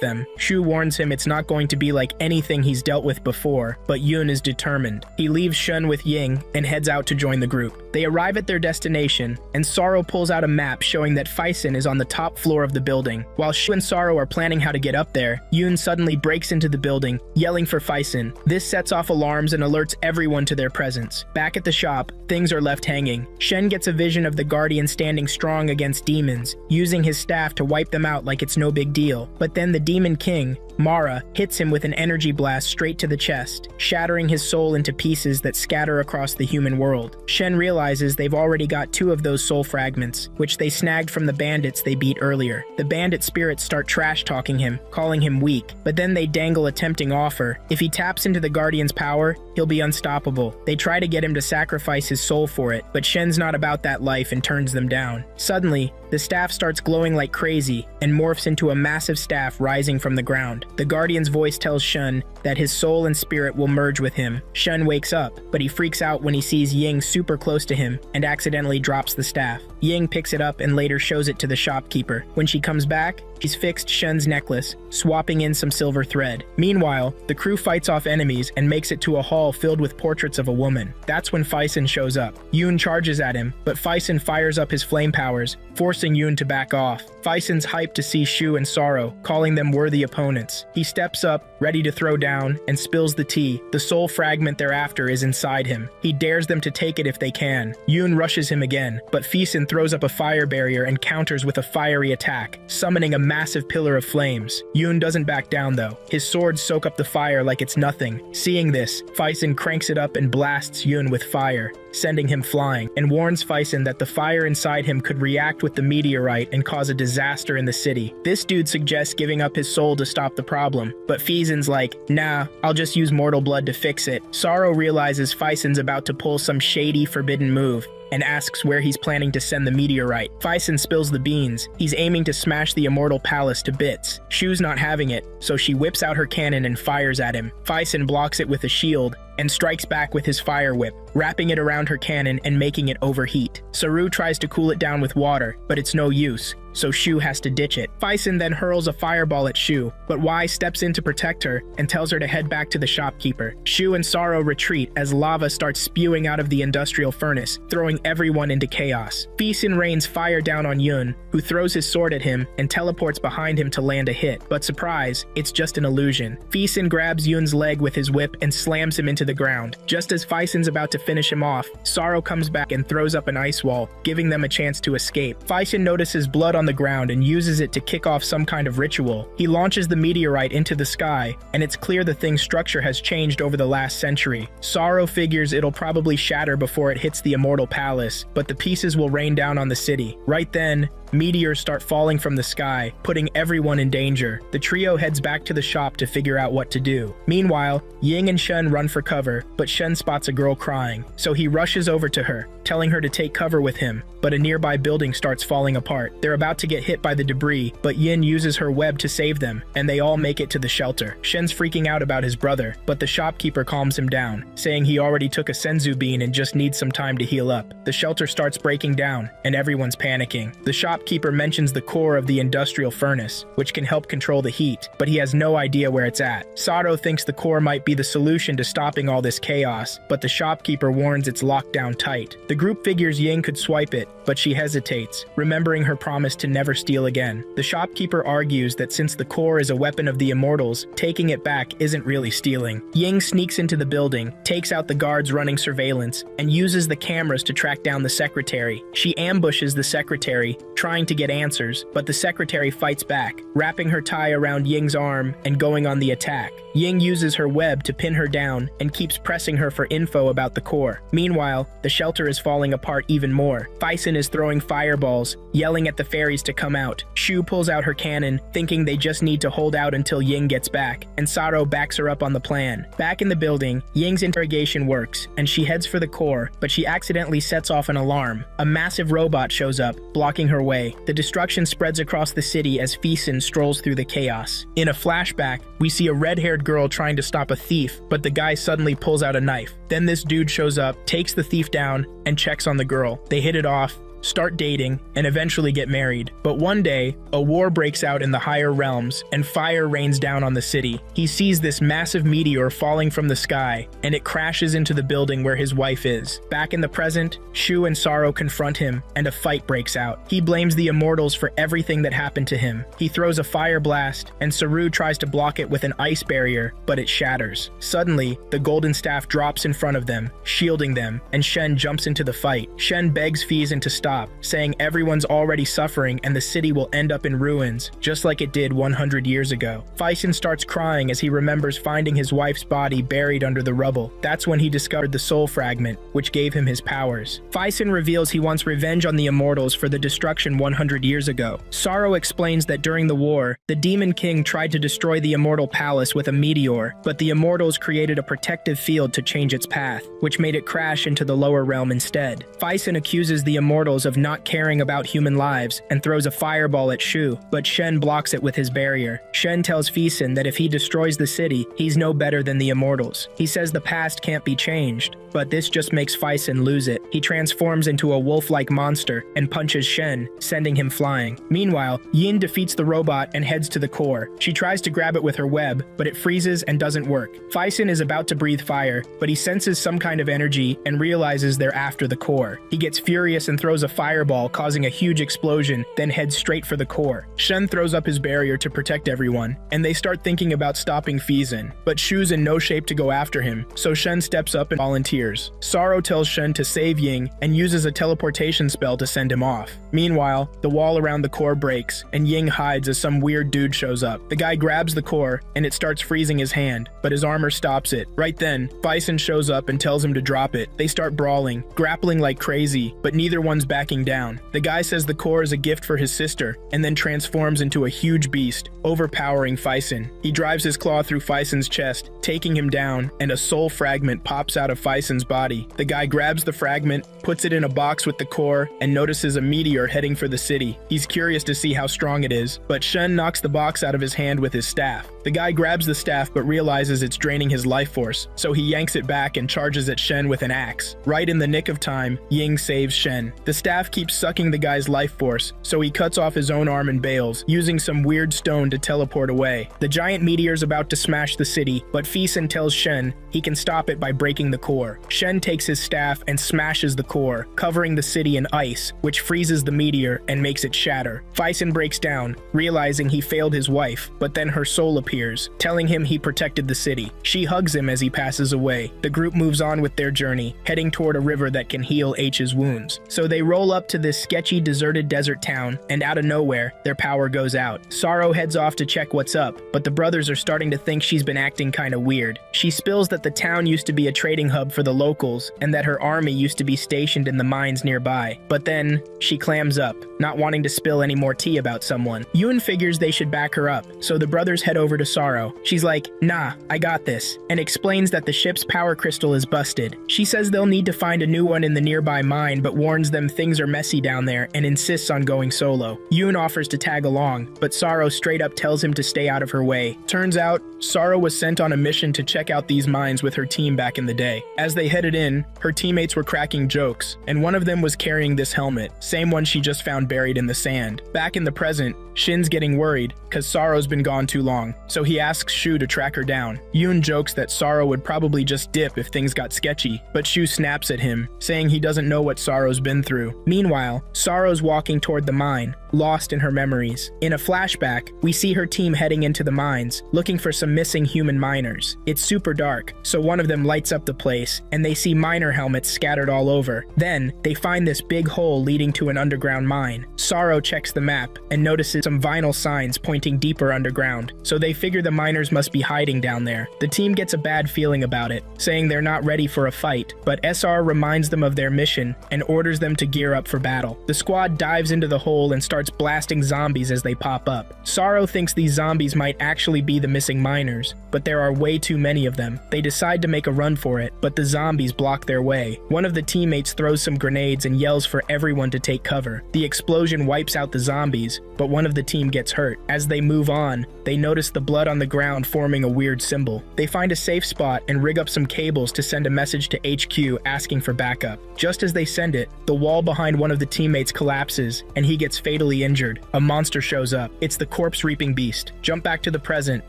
S1: them. Shu warns him it's not going to be like anything he's dealt with before, but Yun is determined. He leaves Shun with Ying and heads out to join the group. They arrive at their destination, and Sorrow pulls out a map showing that Fisin is on the top floor of the building. While Shu and Sorrow are planning how to get up there, Yun suddenly breaks into the building, yelling for Fisin. This sets off alarms and alerts everyone to their presence. Back at the shop, things are left hanging. Shen gets a vision of the Guardian standing strong against demons, using his staff to wipe them out like it's no big deal. But then the Demon King, Mara, hits him with an energy blast straight to the chest, shattering his soul into pieces that scatter across the human world. Shen realizes they've already got 2 of those soul fragments, which they snagged from the bandits they beat earlier. The bandit spirits start trash-talking him, calling him weak, but then they dangle a tempting offer. If he taps into the Guardian's power, he'll be unstoppable. They try to get him to sacrifice his soul for it, but Shen's not about that life and turns them down. Suddenly, the staff starts glowing like crazy and morphs into a massive staff rising from the ground. The Guardian's voice tells Shun that his soul and spirit will merge with him. Shun wakes up, but he freaks out when he sees Ying super close to him and accidentally drops the staff. Ying picks it up and later shows it to the shopkeeper. When she comes back, she's fixed Shun's necklace, swapping in some silver thread. Meanwhile, the crew fights off enemies and makes it to a hall filled with portraits of a woman. That's when Fisin shows up. Yoon charges at him, but Fisin fires up his flame powers, forcing Yoon to back off. Fisin's hyped to see Shu and Sorrow, calling them worthy opponents. He steps up, ready to throw down, and spills the tea. The soul fragment they're after is inside him. He dares them to take it if they can. Yoon rushes him again, but Fisin throws up a fire barrier and counters with a fiery attack, summoning a massive pillar of flames. Yoon doesn't back down though. His swords soak up the fire like it's nothing. Seeing this, Fisin cranks it up and blasts Yoon with fire, sending him flying, and warns Fisin that the fire inside him could react with the meteorite and cause a disaster in the city. This dude suggests giving up his soul to stop the problem, but Fisin's like, nah, I'll just use mortal blood to fix it. Sorrow realizes Fisin's about to pull some shady, forbidden move, and asks where he's planning to send the meteorite. Fisin spills the beans. He's aiming to smash the immortal palace to bits. Shu's not having it, so she whips out her cannon and fires at him. Fisin blocks it with a shield and strikes back with his fire whip, wrapping it around her cannon and making it overheat. Saru tries to cool it down with water, but it's no use, so Shu has to ditch it. Fisin then hurls a fireball at Shu, but Y steps in to protect her and tells her to head back to the shopkeeper. Shu and Sorrow retreat as lava starts spewing out of the industrial furnace, throwing everyone into chaos. Fisin rains fire down on Yun, who throws his sword at him and teleports behind him to land a hit, but surprise, it's just an illusion. Fisin grabs Yun's leg with his whip and slams him into the ground. Just as Fisin's about to finish him off, Sorrow comes back and throws up an ice wall, giving them a chance to escape. Fisin notices blood on the ground and uses it to kick off some kind of ritual. He launches the meteorite into the sky, and it's clear the thing's structure has changed over the last century. Sorrow figures it'll probably shatter before it hits the immortal palace, but the pieces will rain down on the city. Right then, meteors start falling from the sky, putting everyone in danger. The trio heads back to the shop to figure out what to do. Meanwhile, Ying and Shun run for cover, but Shun spots a girl crying, so he rushes over to her, telling her to take cover with him, but a nearby building starts falling apart. They're about to get hit by the debris, but Yin uses her web to save them, and they all make it to the shelter. Shen's freaking out about his brother, but the shopkeeper calms him down, saying he already took a senzu bean and just needs some time to heal up. The shelter starts breaking down, and everyone's panicking. The shopkeeper mentions the core of the industrial furnace, which can help control the heat, but he has no idea where it's at. Sato thinks the core might be the solution to stopping all this chaos, but the shopkeeper warns it's locked down tight. The group figures Ying could swipe it, but she hesitates, remembering her promise to never steal again. The shopkeeper argues that since the core is a weapon of the immortals, taking it back isn't really stealing. Ying sneaks into the building, takes out the guards running surveillance, and uses the cameras to track down the secretary. She ambushes the secretary, trying trying to get answers, but the secretary fights back, wrapping her tie around Ying's arm and going on the attack. Ying uses her web to pin her down and keeps pressing her for info about the core. Meanwhile, the shelter is falling apart even more. Faisen is throwing fireballs, yelling at the fairies to come out. Shu pulls out her cannon, thinking they just need to hold out until Ying gets back, and Saro backs her up on the plan. Back in the building, Ying's interrogation works, and she heads for the core, but she accidentally sets off an alarm. A massive robot shows up, blocking her way. The destruction spreads across the city as Faisen strolls through the chaos. In a flashback, we see a red-haired girl trying to stop a thief, but the guy suddenly pulls out a knife. Then this dude shows up, takes the thief down, and checks on the girl. They hit it off, start dating, and eventually get married. But one day, a war breaks out in the higher realms, and fire rains down on the city. He sees this massive meteor falling from the sky, and it crashes into the building where his wife is. Back in the present, Shu and Saro confront him, and a fight breaks out. He blames the immortals for everything that happened to him. He throws a fire blast, and Saru tries to block it with an ice barrier, but it shatters. Suddenly, the golden staff drops in front of them, shielding them, and Shen jumps into the fight. Shen begs Faisen to stop, saying everyone's already suffering and the city will end up in ruins, just like it did 100 years ago. Faisen starts crying as he remembers finding his wife's body buried under the rubble. That's when he discovered the soul fragment, which gave him his powers. Faisen reveals he wants revenge on the immortals for the destruction 100 years ago. Saro explains that during the war, the Demon King tried to destroy the immortal palace with a meteor, but the immortals created a protective field to change its path, which made it crash into the lower realm instead. Faisen accuses the immortals of not caring about human lives and throws a fireball at Shu, but Shen blocks it with his barrier. Shen tells Faisen that if he destroys the city, he's no better than the immortals. He says the past can't be changed, but this just makes Faisen lose it. He transforms into a wolf-like monster and punches Shen, sending him flying. Meanwhile, Yin defeats the robot and heads to the core. She tries to grab it with her web, but it freezes and doesn't work. Faisen is about to breathe fire, but he senses some kind of energy and realizes they're after the core. He gets furious and throws a fireball, causing a huge explosion, then heads straight for the core. Shen throws up his barrier to protect everyone, and they start thinking about stopping Faisen, but Shu's in no shape to go after him, so Shen steps up and volunteers. Saro tells Shen to save Ying and uses a teleportation spell to send him off. Meanwhile, the wall around the core breaks, and Ying hides as some weird dude shows up. The guy grabs the core, and it starts freezing his hand, but his armor stops it. Right then, Faisen shows up and tells him to drop it. They start brawling, grappling like crazy, but neither one's backing down. The guy says the core is a gift for his sister, and then transforms into a huge beast, overpowering Faisen. He drives his claw through Faisen's chest, taking him down, and a soul fragment pops out of Faisen's body. The guy grabs the fragment, puts it in a box with the core, and notices a meteor heading for the city. He's curious to see how strong it is, but Shen knocks the box out of his hand with his staff. The guy grabs the staff but realizes it's draining his life force, so he yanks it back and charges at Shen with an axe. Right in the nick of time, Ying saves Shen. The staff keeps sucking the guy's life force, so he cuts off his own arm and bails, using some weird stone to teleport away. The giant meteor's about to smash the city, but Faisen tells Shen he can stop it by breaking the core. Shen takes his staff and smashes the core, covering the city in ice, which freezes the meteor and makes it shatter. Faisen breaks down, realizing he failed his wife, but then her soul appears, telling him he protected the city. She hugs him as he passes away. The group moves on with their journey, heading toward a river that can heal H's wounds. So they roll up to this sketchy deserted desert town, and out of nowhere, their power goes out. Saro heads off to check what's up, but the brothers are starting to think she's been acting kinda weird. She spills that the town used to be a trading hub for the locals, and that her army used to be stationed in the mines nearby. But then, she clams up, not wanting to spill any more tea about someone. Yun figures they should back her up, so the brothers head over to Saro. She's like, "Nah, I got this," and explains that the ship's power crystal is busted. She says they'll need to find a new one in the nearby mine, but warns them things are messy down there and insists on going solo. Yun offers to tag along, but Saro straight up tells him to stay out of her way. Turns out, Saro was sent on a mission to check out these mines with her team back in the day. As they headed in, her teammates were cracking jokes, and one of them was carrying this helmet, same one she just found buried in the sand. Back in the present, Shin's getting worried, cause Saro's been gone too long, so he asks Shu to track her down. Yun jokes that Saro would probably just dip if things got sketchy, but Shu snaps at him, saying he doesn't know what Saro's been through. Meanwhile, Saro's walking toward the mine, lost in her memories. In a flashback, we see her team heading into the mines, looking for some missing human miners. It's super dark, so one of them lights up the place, and they see miner helmets scattered all over. Then, they find this big hole leading to an underground mine. Sorrow checks the map and notices some vinyl signs pointing deeper underground, so they figure the miners must be hiding down there. The team gets a bad feeling about it, saying they're not ready for a fight, but SR reminds them of their mission and orders them to gear up for battle. The squad dives into the hole and starts blasting zombies as they pop up. Sorrow thinks these zombies might actually be the missing miners, but there are way too many of them. They decide to make a run for it, but the zombies block their way. One of the teammates throws some grenades and yells for everyone to take cover. The explosion wipes out the zombies, but one of the team gets hurt. As they move on, they notice the blood on the ground forming a weird symbol. They find a safe spot and rig up some cables to send a message to HQ asking for backup. Just as they send it, the wall behind one of the teammates collapses and he gets fatally injured. A monster shows up. It's the corpse-reaping beast. Jump back to the present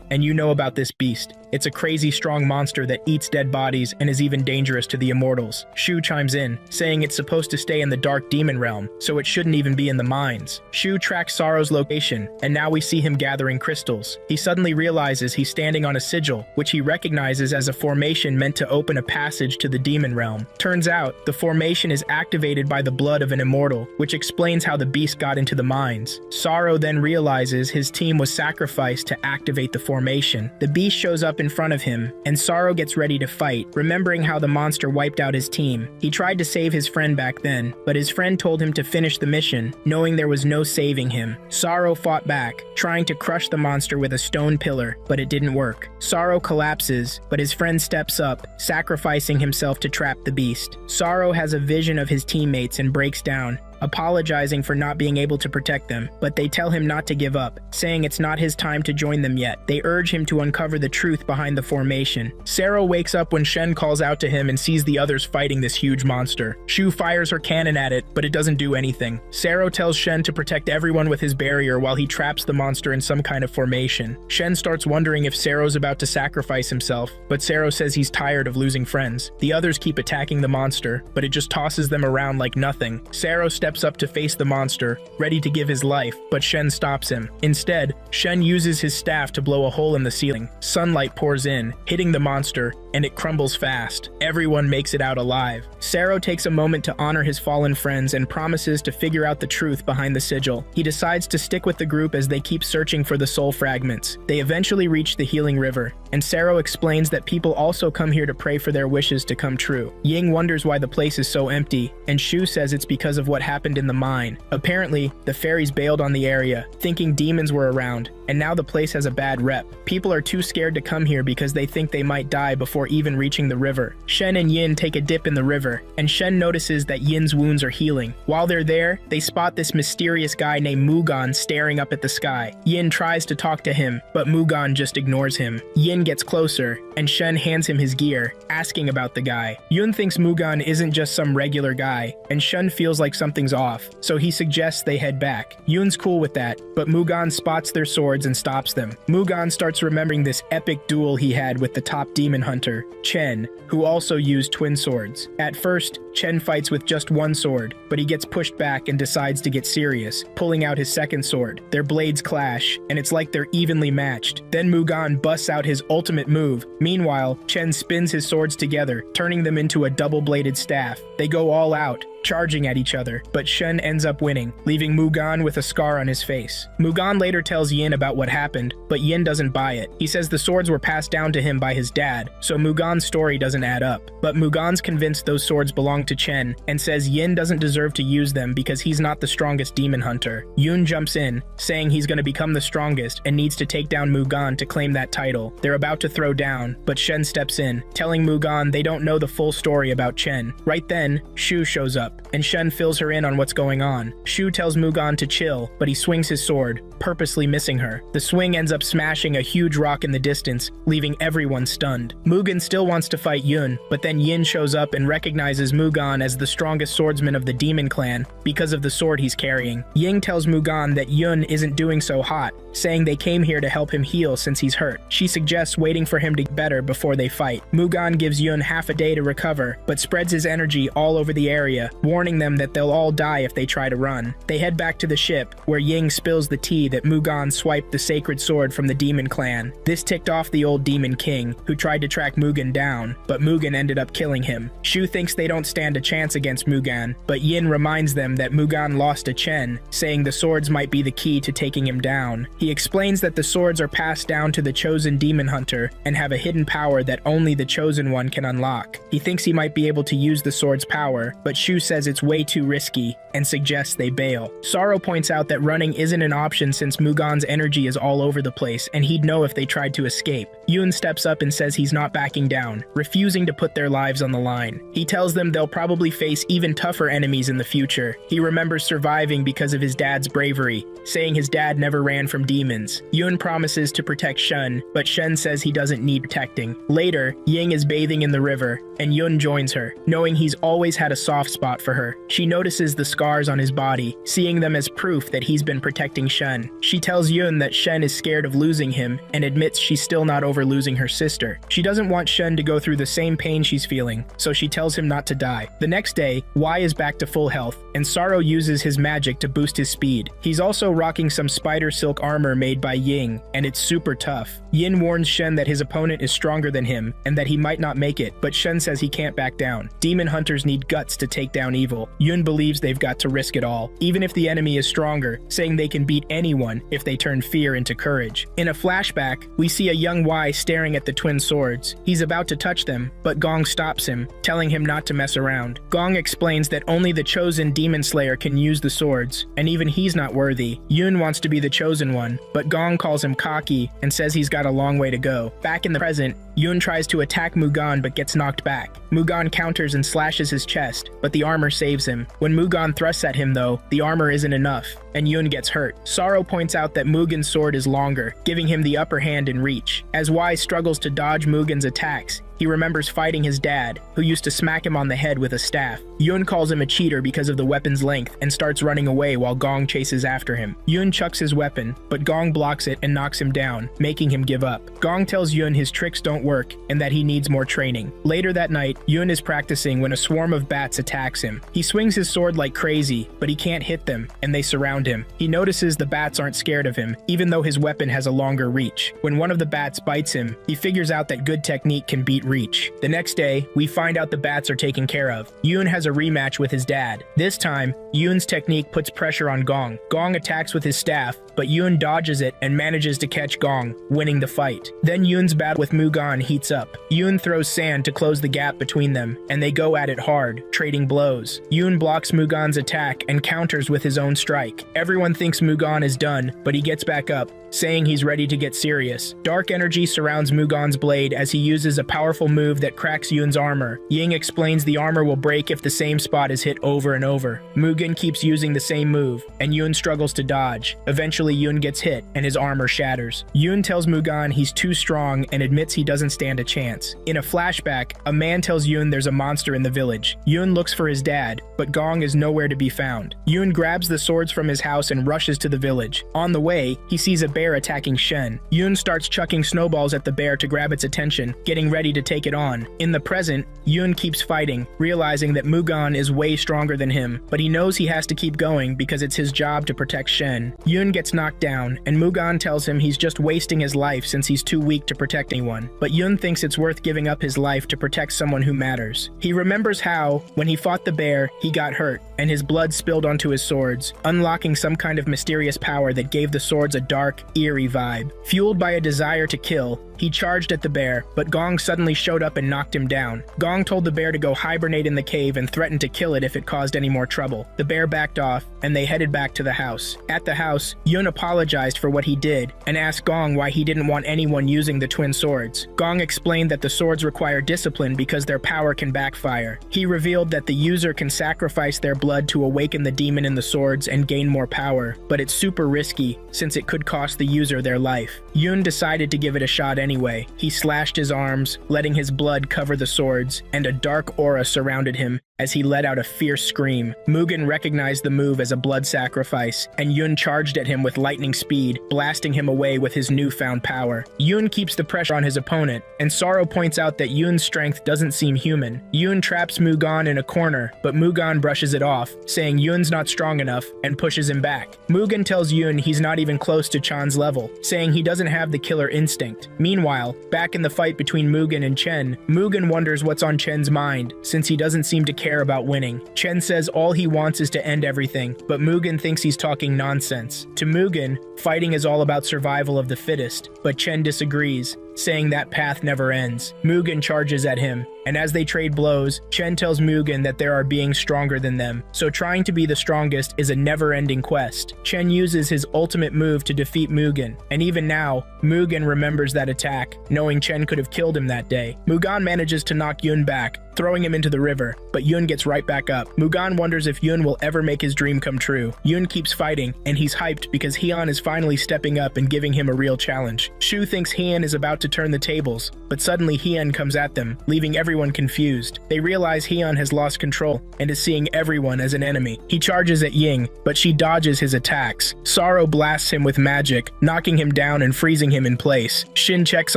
S1: and you know about this beast. It's a crazy strong monster that eats dead bodies and is even dangerous to the immortals. Shu chimes in, saying it's supposed to stay in the dark demon realm, so it shouldn't even be in the mines. Shu tracks Sorrow's location, and now we see him gathering crystals. He suddenly realizes he's standing on a sigil, which he recognizes as a formation meant to open a passage to the demon realm. Turns out, the formation is activated by the blood of an immortal, which explains how the beast got into the mines. Sorrow then realizes his team was sacrificed to activate the formation. The beast shows up in front of him, and Sorrow gets ready to fight, remembering how the monster wiped out his team. He tried to save his friend back then, but his friend told him to finish the mission, knowing there was no saving him. Sorrow fought back, trying to crush the monster with a stone pillar, but it didn't work. Sorrow collapses, but his friend steps up, sacrificing himself to trap the beast. Sorrow has a vision of his teammates and breaks down, apologizing for not being able to protect them, but they tell him not to give up, saying it's not his time to join them yet. They urge him to uncover the truth behind the formation. Sero wakes up when Shen calls out to him and sees the others fighting this huge monster. Shu fires her cannon at it, but it doesn't do anything. Sero tells Shen to protect everyone with his barrier while he traps the monster in some kind of formation. Shen starts wondering if Sero's about to sacrifice himself, but Sero says he's tired of losing friends. The others keep attacking the monster, but it just tosses them around like nothing. Sero steps up to face the monster, ready to give his life, but Shen stops him. Instead, Shen uses his staff to blow a hole in the ceiling. Sunlight pours in, hitting the monster, and it crumbles fast. Everyone makes it out alive. Sero takes a moment to honor his fallen friends and promises to figure out the truth behind the sigil. He decides to stick with the group as they keep searching for the soul fragments. They eventually reach the healing river, and Sero explains that people also come here to pray for their wishes to come true. Ying wonders why the place is so empty, and Shu says it's because of what happened in the mine. Apparently, the fairies bailed on the area, thinking demons were around, and now the place has a bad rep. People are too scared to come here because they think they might die before even reaching the river. Shen and Yin take a dip in the river, and Shen notices that Yin's wounds are healing. While they're there, they spot this mysterious guy named Mugan staring up at the sky. Yin tries to talk to him, but Mugan just ignores him. Yin gets closer, and Shen hands him his gear, asking about the guy. Yun thinks Mugan isn't just some regular guy, and Shen feels like something's off, so he suggests they head back. Yun's cool with that, but Mugan spots their swords and stops them. Mugan starts remembering this epic duel he had with the top demon hunter, Chen, who also used twin swords. At first, Chen fights with just one sword, but he gets pushed back and decides to get serious, pulling out his second sword. Their blades clash, and it's like they're evenly matched. Then Mugan busts out his ultimate move. Meanwhile, Chen spins his swords together, turning them into a double-bladed staff. They go all out, charging at each other, but Shen ends up winning, leaving Mugan with a scar on his face. Mugan later tells Yin about what happened, but Yin doesn't buy it. He says the swords were passed down to him by his dad, so Mugan's story doesn't add up. But Mugan's convinced those swords belong to Chen, and says Yin doesn't deserve to use them because he's not the strongest demon hunter. Yun jumps in, saying he's going to become the strongest and needs to take down Mugan to claim that title. They're about to throw down, but Shen steps in, telling Mugan they don't know the full story about Chen. Right then, Shu shows up, and Shen fills her in on what's going on. Shu tells Mugan to chill, but he swings his sword, purposely missing her. The swing ends up smashing a huge rock in the distance, leaving everyone stunned. Mugen still wants to fight Yun, but then Yin shows up and recognizes Mugen as the strongest swordsman of the demon clan because of the sword he's carrying. Ying tells Mugen that Yun isn't doing so hot, saying they came here to help him heal since he's hurt. She suggests waiting for him to get better before they fight. Mugen gives Yun half a day to recover, but spreads his energy all over the area, warning them that they'll all die if they try to run. They head back to the ship, where Ying spills the tea that Mugen swiped the sacred sword from the demon clan. This ticked off the old demon king, who tried to track Mugen down, but Mugen ended up killing him. Shu thinks they don't stand a chance against Mugen, but Yin reminds them that Mugen lost to Chen, saying the swords might be the key to taking him down. He explains that the swords are passed down to the chosen demon hunter and have a hidden power that only the chosen one can unlock. He thinks he might be able to use the sword's power, but Shu says it's way too risky and suggests they bail. Sorrow points out that running isn't an option since Mugen's energy is all over the place and he'd know if they tried to escape. Yun steps up and says he's not backing down, refusing to put their lives on the line. He tells them they'll probably face even tougher enemies in the future. He remembers surviving because of his dad's bravery, saying his dad never ran from demons. Yun promises to protect Shen, but Shen says he doesn't need protecting. Later, Ying is bathing in the river, and Yun joins her, knowing he's always had a soft spot for her. She notices the scars on his body, seeing them as proof that he's been protecting Shen. She tells Yun that Shen is scared of losing him, and admits she's still not over losing her sister. She doesn't want Shen to go through the same pain she's feeling, so she tells him not to die. The next day, Y is back to full health, and Sorrow uses his magic to boost his speed. He's also rocking some spider silk armor made by Ying, and it's super tough. Yin warns Shen that his opponent is stronger than him, and that he might not make it, but Shen says he can't back down. Demon hunters need guts to take down evil. Yun believes they've got to risk it all, even if the enemy is stronger, saying they can beat anyone if they turn fear into courage. In a flashback, we see a young Y staring at the twin swords. He's about to touch them, but Gong stops him, telling him not to mess around. Gong explains that only the chosen demon slayer can use the swords, and even he's not worthy. Yun wants to be the chosen one, but Gong calls him cocky and says he's got a long way to go. Back in the present, Yun tries to attack Mugen but gets knocked back. Mugen counters and slashes his chest, but the armor saves him. When Mugen thrusts at him though, the armor isn't enough, and Yun gets hurt. Sorrow points out that Mugen's sword is longer, giving him the upper hand in reach. As Y struggles to dodge Mugen's attacks, he remembers fighting his dad, who used to smack him on the head with a staff. Yun calls him a cheater because of the weapon's length and starts running away while Gong chases after him. Yun chucks his weapon, but Gong blocks it and knocks him down, making him give up. Gong tells Yun his tricks don't work and that he needs more training. Later that night, Yun is practicing when a swarm of bats attacks him. He swings his sword like crazy, but he can't hit them, and they surround him. He notices the bats aren't scared of him, even though his weapon has a longer reach. When one of the bats bites him, he figures out that good technique can beat reach. The next day, we find out the bats are taken care of. Yun has a rematch with his dad. This time, Yun's technique puts pressure on Gong. Gong attacks with his staff, but Yun dodges it and manages to catch Gong, winning the fight. Then Yun's battle with Mugen heats up. Yun throws sand to close the gap between them, and they go at it hard, trading blows. Yun blocks Mugen's attack and counters with his own strike. Everyone thinks Mugen is done, but he gets back up, saying he's ready to get serious. Dark energy surrounds Mugen's blade as he uses a powerful move that cracks Yun's armor. Ying explains the armor will break if the same spot is hit over and over. Mugen keeps using the same move, and Yun struggles to dodge. Eventually Yun gets hit, and his armor shatters. Yun tells Mugen he's too strong and admits he doesn't stand a chance. In a flashback, a man tells Yun there's a monster in the village. Yun looks for his dad, but Gong is nowhere to be found. Yun grabs the swords from his house and rushes to the village. On the way, he sees a bear attacking Shen. Yun starts chucking snowballs at the bear to grab its attention, getting ready to take it on. In the present, Yun keeps fighting, realizing that Mugen is way stronger than him, but he knows he has to keep going because it's his job to protect Shen. Yun gets knocked down, and Mugen tells him he's just wasting his life since he's too weak to protect anyone. But Yun thinks it's worth giving up his life to protect someone who matters. He remembers how, when he fought the bear, he got hurt, and his blood spilled onto his swords, unlocking some kind of mysterious power that gave the swords a dark, eerie vibe. Fueled by a desire to kill, he charged at the bear, but Gong suddenly showed up and knocked him down. Gong told the bear to go hibernate in the cave and threatened to kill it if it caused any more trouble. The bear backed off, and they headed back to the house. At the house, Yun apologized for what he did and asked Gong why he didn't want anyone using the twin swords. Gong explained that the swords require discipline because their power can backfire. He revealed that the user can sacrifice their blood to awaken the demon in the swords and gain more power, but it's super risky since it could cost the user their life. Yun decided to give it a shot anyway. He slashed his arms, letting his blood cover the swords, and a dark aura surrounded him as he let out a fierce scream. Mugen recognized the move as a blood sacrifice, and Yun charged at him with lightning speed, blasting him away with his newfound power. Yun keeps the pressure on his opponent, and Sorrow points out that Yun's strength doesn't seem human. Yun traps Mugen in a corner, but Mugen brushes it off, saying Yun's not strong enough, and pushes him back. Mugen tells Yun he's not even close to Chan's level, saying he doesn't have the killer instinct. Meanwhile, back in the fight between Mugen and Chen, Mugen wonders what's on Chen's mind, since he doesn't seem to care about winning. Chen says all he wants is to end everything, but Mugen thinks he's talking nonsense. To Mugen, fighting is all about survival of the fittest, but Chen disagrees, saying that path never ends. Mugen charges at him, and as they trade blows, Chen tells Mugen that there are beings stronger than them, so trying to be the strongest is a never-ending quest. Chen uses his ultimate move to defeat Mugen, and even now, Mugen remembers that attack, knowing Chen could have killed him that day. Mugen manages to knock Yun back, throwing him into the river, but Yun gets right back up. Mugen wonders if Yun will ever make his dream come true. Yun keeps fighting, and he's hyped because Heian is finally stepping up and giving him a real challenge. Shu thinks Heian is about to turn the tables, but suddenly Heian comes at them, leaving everyone confused. They realize Heian has lost control and is seeing everyone as an enemy. He charges at Ying, but she dodges his attacks. Sorrow blasts him with magic, knocking him down and freezing him in place. Shin checks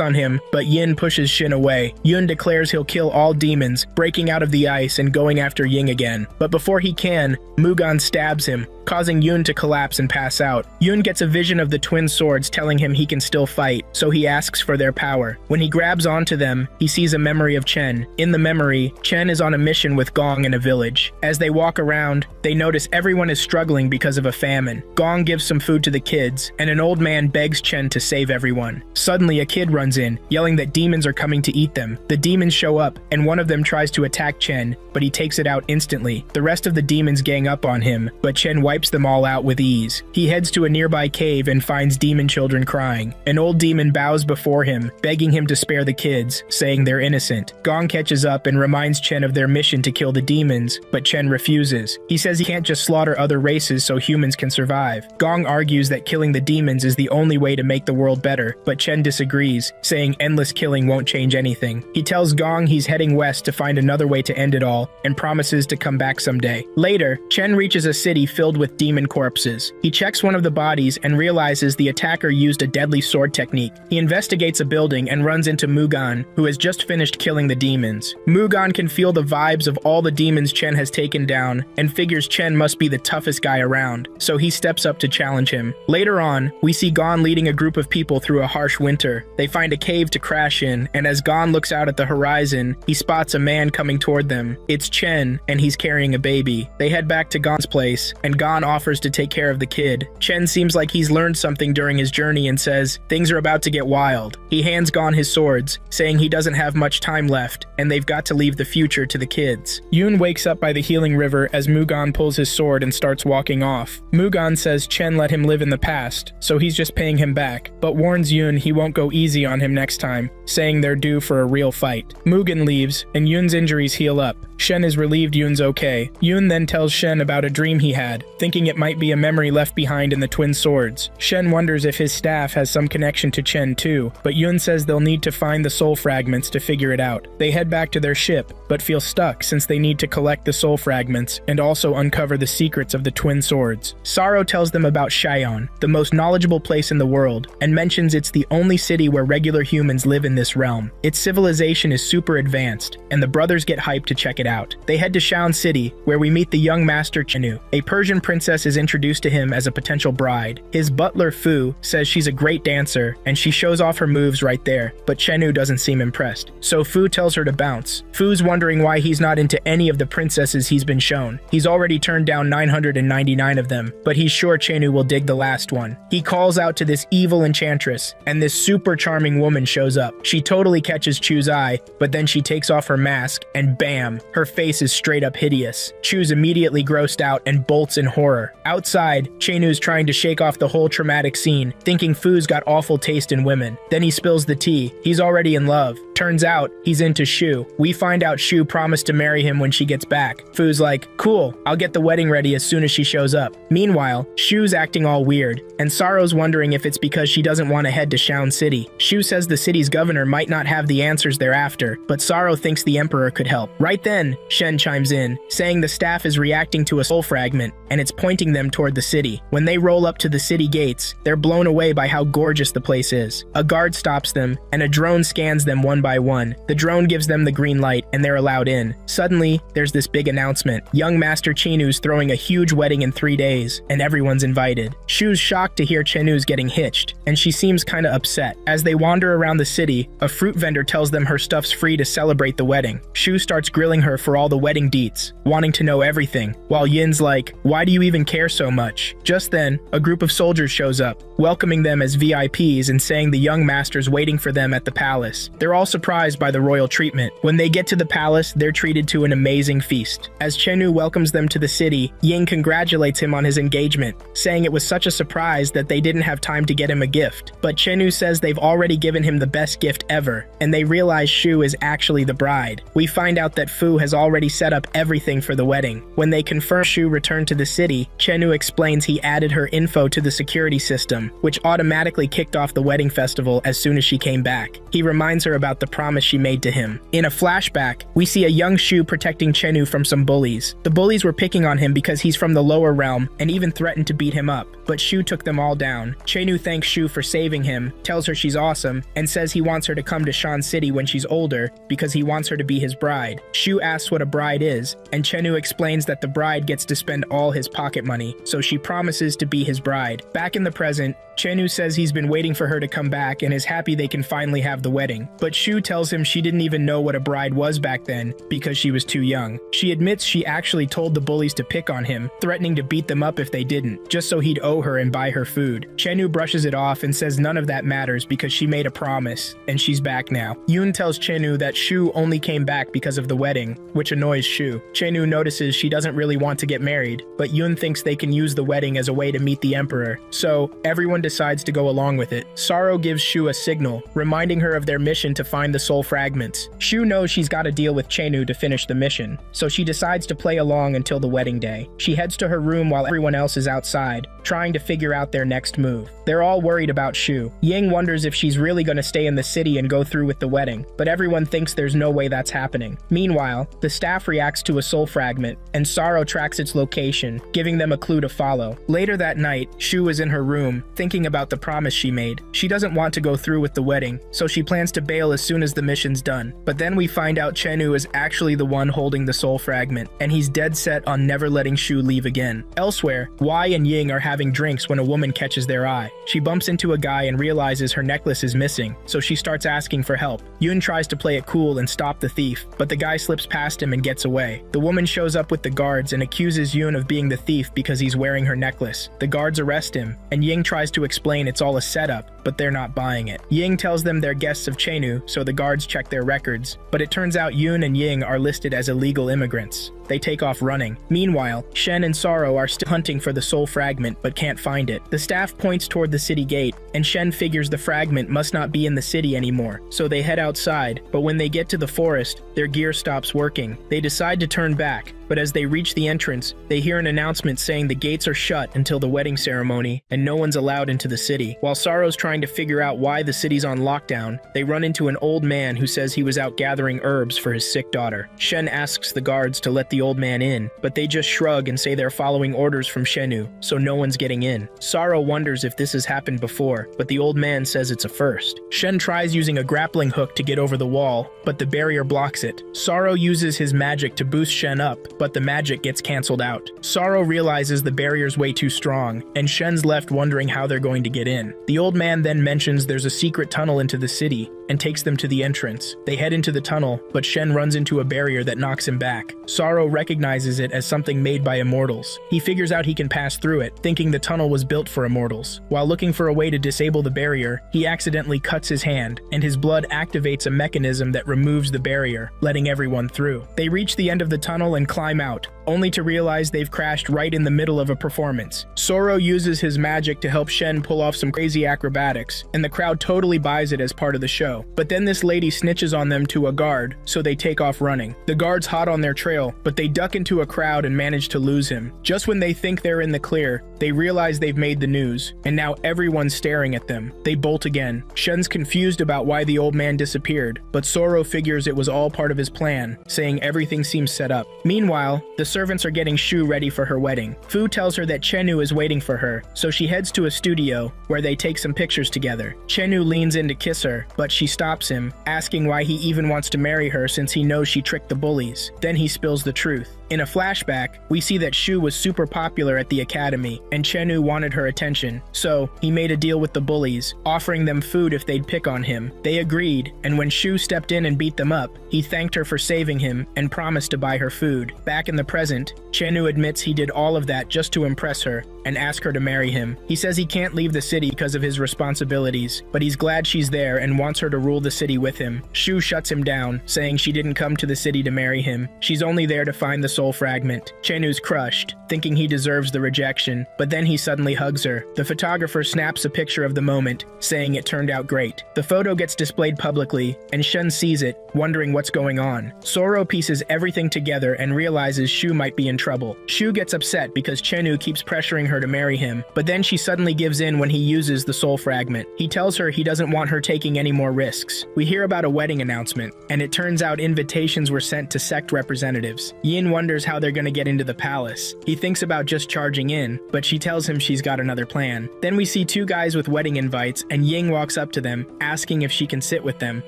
S1: on him, but Yin pushes Shin away. Yun declares he'll kill all demons, breaking out of the ice and going after Ying again. But before he can, Mugen stabs him, causing Yun to collapse and pass out. Yun gets a vision of the twin swords telling him he can still fight, so he asks for their power. When he grabs onto them, he sees a memory of Chen. In the memory, Chen is on a mission with Gong in a village. As they walk around, they notice everyone is struggling because of a famine. Gong gives some food to the kids, and an old man begs Chen to save everyone. Suddenly, a kid runs in, yelling that demons are coming to eat them. The demons show up, and one of them tries to attack Chen, but he takes it out instantly. The rest of the demons gang up on him, but Chen wipes them all out with ease. He heads to a nearby cave and finds demon children crying. An old demon bows before him, begging him to spare the kids, saying they're innocent. Gong catches up and reminds Chen of their mission to kill the demons, but Chen refuses. He says he can't just slaughter other races so humans can survive. Gong argues that killing the demons is the only way to make the world better, but Chen disagrees, saying endless killing won't change anything. He tells Gong he's heading west to find another way to end it all, and promises to come back someday. Later, Chen reaches a city filled with demon corpses. He checks one of the bodies and realizes the attacker used a deadly sword technique. He investigates a building and runs into Mugen, who has just finished killing the demons. Mugen can feel the vibes of all the demons Chen has taken down and figures Chen must be the toughest guy around, so he steps up to challenge him. Later on, we see Gon leading a group of people through a harsh winter. They find a cave to crash in, and as Gon looks out at the horizon, he spots a man coming toward them. It's Chen, and he's carrying a baby. They head back to Gon's place, and Gon offers to take care of the kid. Chen seems like he's learned something during his journey and says, things are about to get wild. He hands Gon his swords, saying he doesn't have much time left, and they've got to leave the future to the kids. Yun wakes up by the healing river as Mugen pulls his sword and starts walking off. Mugen says Chen let him live in the past, so he's just paying him back, but warns Yun he won't go easy on him next time, saying they're due for a real fight. Mugen leaves, and Yun's injuries heal up. Shen is relieved Yun's okay. Yun then tells Shen about a dream he had, thinking it might be a memory left behind in the twin swords. Shen wonders if his staff has some connection to Chen too, but Yun says they'll need to find the soul fragments to figure it out. They head back to their ship, but feel stuck since they need to collect the soul fragments and also uncover the secrets of the twin swords. Sorrow tells them about Xion, the most knowledgeable place in the world, and mentions it's the only city where regular humans live in this realm. Its civilization is super advanced, and the brothers get hyped to check it it out. They head to Shaon City, where we meet the young master Chenu. A Persian princess is introduced to him as a potential bride. His butler Fu says she's a great dancer, and she shows off her moves right there, but Chenu doesn't seem impressed. So Fu tells her to bounce. Fu's wondering why he's not into any of the princesses he's been shown. He's already turned down 999 of them, but he's sure Chenu will dig the last one. He calls out to this evil enchantress, and this super charming woman shows up. She totally catches Chu's eye, but then she takes off her mask, and bam, her face is straight up hideous. Chu's immediately grossed out and bolts in horror. Outside, Chenu's trying to shake off the whole traumatic scene, thinking Fu's got awful taste in women. Then he spills the tea. He's already in love. Turns out, he's into Shu. We find out Shu promised to marry him when she gets back. Fu's like, cool, I'll get the wedding ready as soon as she shows up. Meanwhile, Shu's acting all weird, and Saro's wondering if it's because she doesn't want to head to Shaon City. Shu says the city's governor might not have the answers they're after, but Saro thinks the emperor could help. Right then, Shen chimes in, saying the staff is reacting to a soul fragment, and it's pointing them toward the city. When they roll up to the city gates, they're blown away by how gorgeous the place is. A guard stops them, and a drone scans them one by one. The drone gives them the green light, and they're allowed in. Suddenly, there's this big announcement. Young Master Chenu's throwing a huge wedding in 3 days, and everyone's invited. Shu's shocked to hear Chenu's getting hitched, and she seems kinda upset. As they wander around the city, a fruit vendor tells them her stuff's free to celebrate the wedding. Shu starts grilling her for all the wedding deets, wanting to know everything, while Yin's like, why do you even care so much? Just then, a group of soldiers shows up, welcoming them as VIPs and saying the young master's waiting for them at the palace. They're all surprised by the royal treatment. When they get to the palace, they're treated to an amazing feast. As Chenu welcomes them to the city, Ying congratulates him on his engagement, saying it was such a surprise that they didn't have time to get him a gift. But Chenu says they've already given him the best gift ever, and they realize Shu is actually the bride. We find out that Fu has already set up everything for the wedding. When they confirm Shu returned to the city, Chenu explains he added her info to the security system, which automatically kicked off the wedding festival as soon as she came back. He reminds her about the promise she made to him. In a flashback, we see a young Shu protecting Chenu from some bullies. The bullies were picking on him because he's from the lower realm and even threatened to beat him up, but Shu took them all down. Chenu thanks Shu for saving him, tells her she's awesome, and says he wants her to come to Shaon City when she's older because he wants her to be his bride. Shu asks what a bride is, and Chenu explains that the bride gets to spend all his pocket money, so she promises to be his bride. Back in the present, Chenu says he's been waiting for her to come back and is happy they can finally have the wedding. But Shu tells him she didn't even know what a bride was back then because she was too young. She admits she actually told the bullies to pick on him, threatening to beat them up if they didn't, just so he'd owe her and buy her food. Chenu brushes it off and says none of that matters because she made a promise, and she's back now. Yoon tells Chenu that Shu only came back because of the wedding, which annoys Shu. Chenu notices she doesn't really want to get married, but Yoon thinks they can use the wedding as a way to meet the emperor, so everyone decides to go along with it. Saro gives Shu a signal, reminding her of their mission to find the soul fragments. Shu knows she's got to deal with Chenu to finish the mission, so she decides to play along until the wedding day. She heads to her room while everyone else is outside, trying to figure out their next move. They're all worried about Shu. Ying wonders if she's really going to stay in the city and go through with the wedding, but everyone thinks there's no way that's happening. Meanwhile, the staff reacts to a soul fragment, and Saro tracks its location, giving them a clue to follow. Later that night, Shu is in her room, thinking about the promise she made. She doesn't want to go through with the wedding, so she plans to bail as soon as the mission's done. But then we find out Chenu is actually the one holding the soul fragment, and he's dead set on never letting Shu leave again. Elsewhere, Wai and Ying are having drinks when a woman catches their eye. She bumps into a guy and realizes her necklace is missing, so she starts asking for help. Yoon tries to play it cool and stop the thief, but the guy slips past him and gets away. The woman shows up with the guards and accuses Yoon of being the thief because he's wearing her necklace. The guards arrest him, and Ying tries to explain it's all a setup, but they're not buying it. Ying tells them they're guests of Chenu, so the guards check their records, but it turns out Yoon and Ying are listed as illegal immigrants. They take off running. Meanwhile, Shen and Saro are still hunting for the soul fragment but can't find it. The staff points toward the city gate, and Shen figures the fragment must not be in the city anymore, so they head outside, but when they get to the forest, their gear stops working. They decide to turn back, but as they reach the entrance, they hear an announcement saying the gates are shut until the wedding ceremony, and no one's allowed into the city. While Saro's trying to figure out why the city's on lockdown, they run into an old man who says he was out gathering herbs for his sick daughter. Shen asks the guards to let the old man in, but they just shrug and say they're following orders from Shenu, so no one's getting in. Saro wonders if this has happened before, but the old man says it's a first. Shen tries using a grappling hook to get over the wall, but the barrier blocks it. Saro uses his magic to boost Shen up, but the magic gets cancelled out. Saro realizes the barrier's way too strong, and Shen's left wondering how they're going to get in. The old man then mentions there's a secret tunnel into the city, and takes them to the entrance. They head into the tunnel, but Shen runs into a barrier that knocks him back. Saro recognizes it as something made by immortals. He figures out he can pass through it, thinking the tunnel was built for immortals. While looking for a way to disable the barrier, he accidentally cuts his hand, and his blood activates a mechanism that removes the barrier, letting everyone through. They reach the end of the tunnel and climb out, only to realize they've crashed right in the middle of a performance. Soro uses his magic to help Shen pull off some crazy acrobatics, and the crowd totally buys it as part of the show. But then this lady snitches on them to a guard, so they take off running. The guard's hot on their trail, but they duck into a crowd and manage to lose him. Just when they think they're in the clear, they realize they've made the news, and now everyone's staring at them. They bolt again. Shen's confused about why the old man disappeared, but Soro figures it was all part of his plan, saying everything seems set up. Meanwhile, the servants are getting Shu ready for her wedding. Fu tells her that Chenu is waiting for her, so she heads to a studio where they take some pictures together. Chenu leans in to kiss her, but she stops him, asking why he even wants to marry her since he knows she tricked the bullies. Then he spills the truth. In a flashback, we see that Shu was super popular at the academy, and Chenu wanted her attention, so he made a deal with the bullies, offering them food if they'd pick on him. They agreed, and when Shu stepped in and beat them up, he thanked her for saving him and promised to buy her food. Back in the present, Chenu admits he did all of that just to impress her and ask her to marry him. He says he can't leave the city because of his responsibilities, but he's glad she's there and wants her to rule the city with him. Shu shuts him down, saying she didn't come to the city to marry him. She's only there to find the soul fragment. Chenu's crushed, thinking he deserves the rejection, but then he suddenly hugs her. The photographer snaps a picture of the moment, saying it turned out great. The photo gets displayed publicly, and Shen sees it, wondering what's going on. Soro pieces everything together and realizes Shu might be in trouble. Shu gets upset because Chenu keeps pressuring her to marry him, but then she suddenly gives in when he uses the soul fragment. He tells her he doesn't want her taking any more risks. We hear about a wedding announcement, and it turns out invitations were sent to sect representatives. Yin wonders how they're gonna get into the palace. He thinks about just charging in, but she tells him she's got another plan. Then we see two guys with wedding invites, and Ying walks up to them, asking if she can sit with them.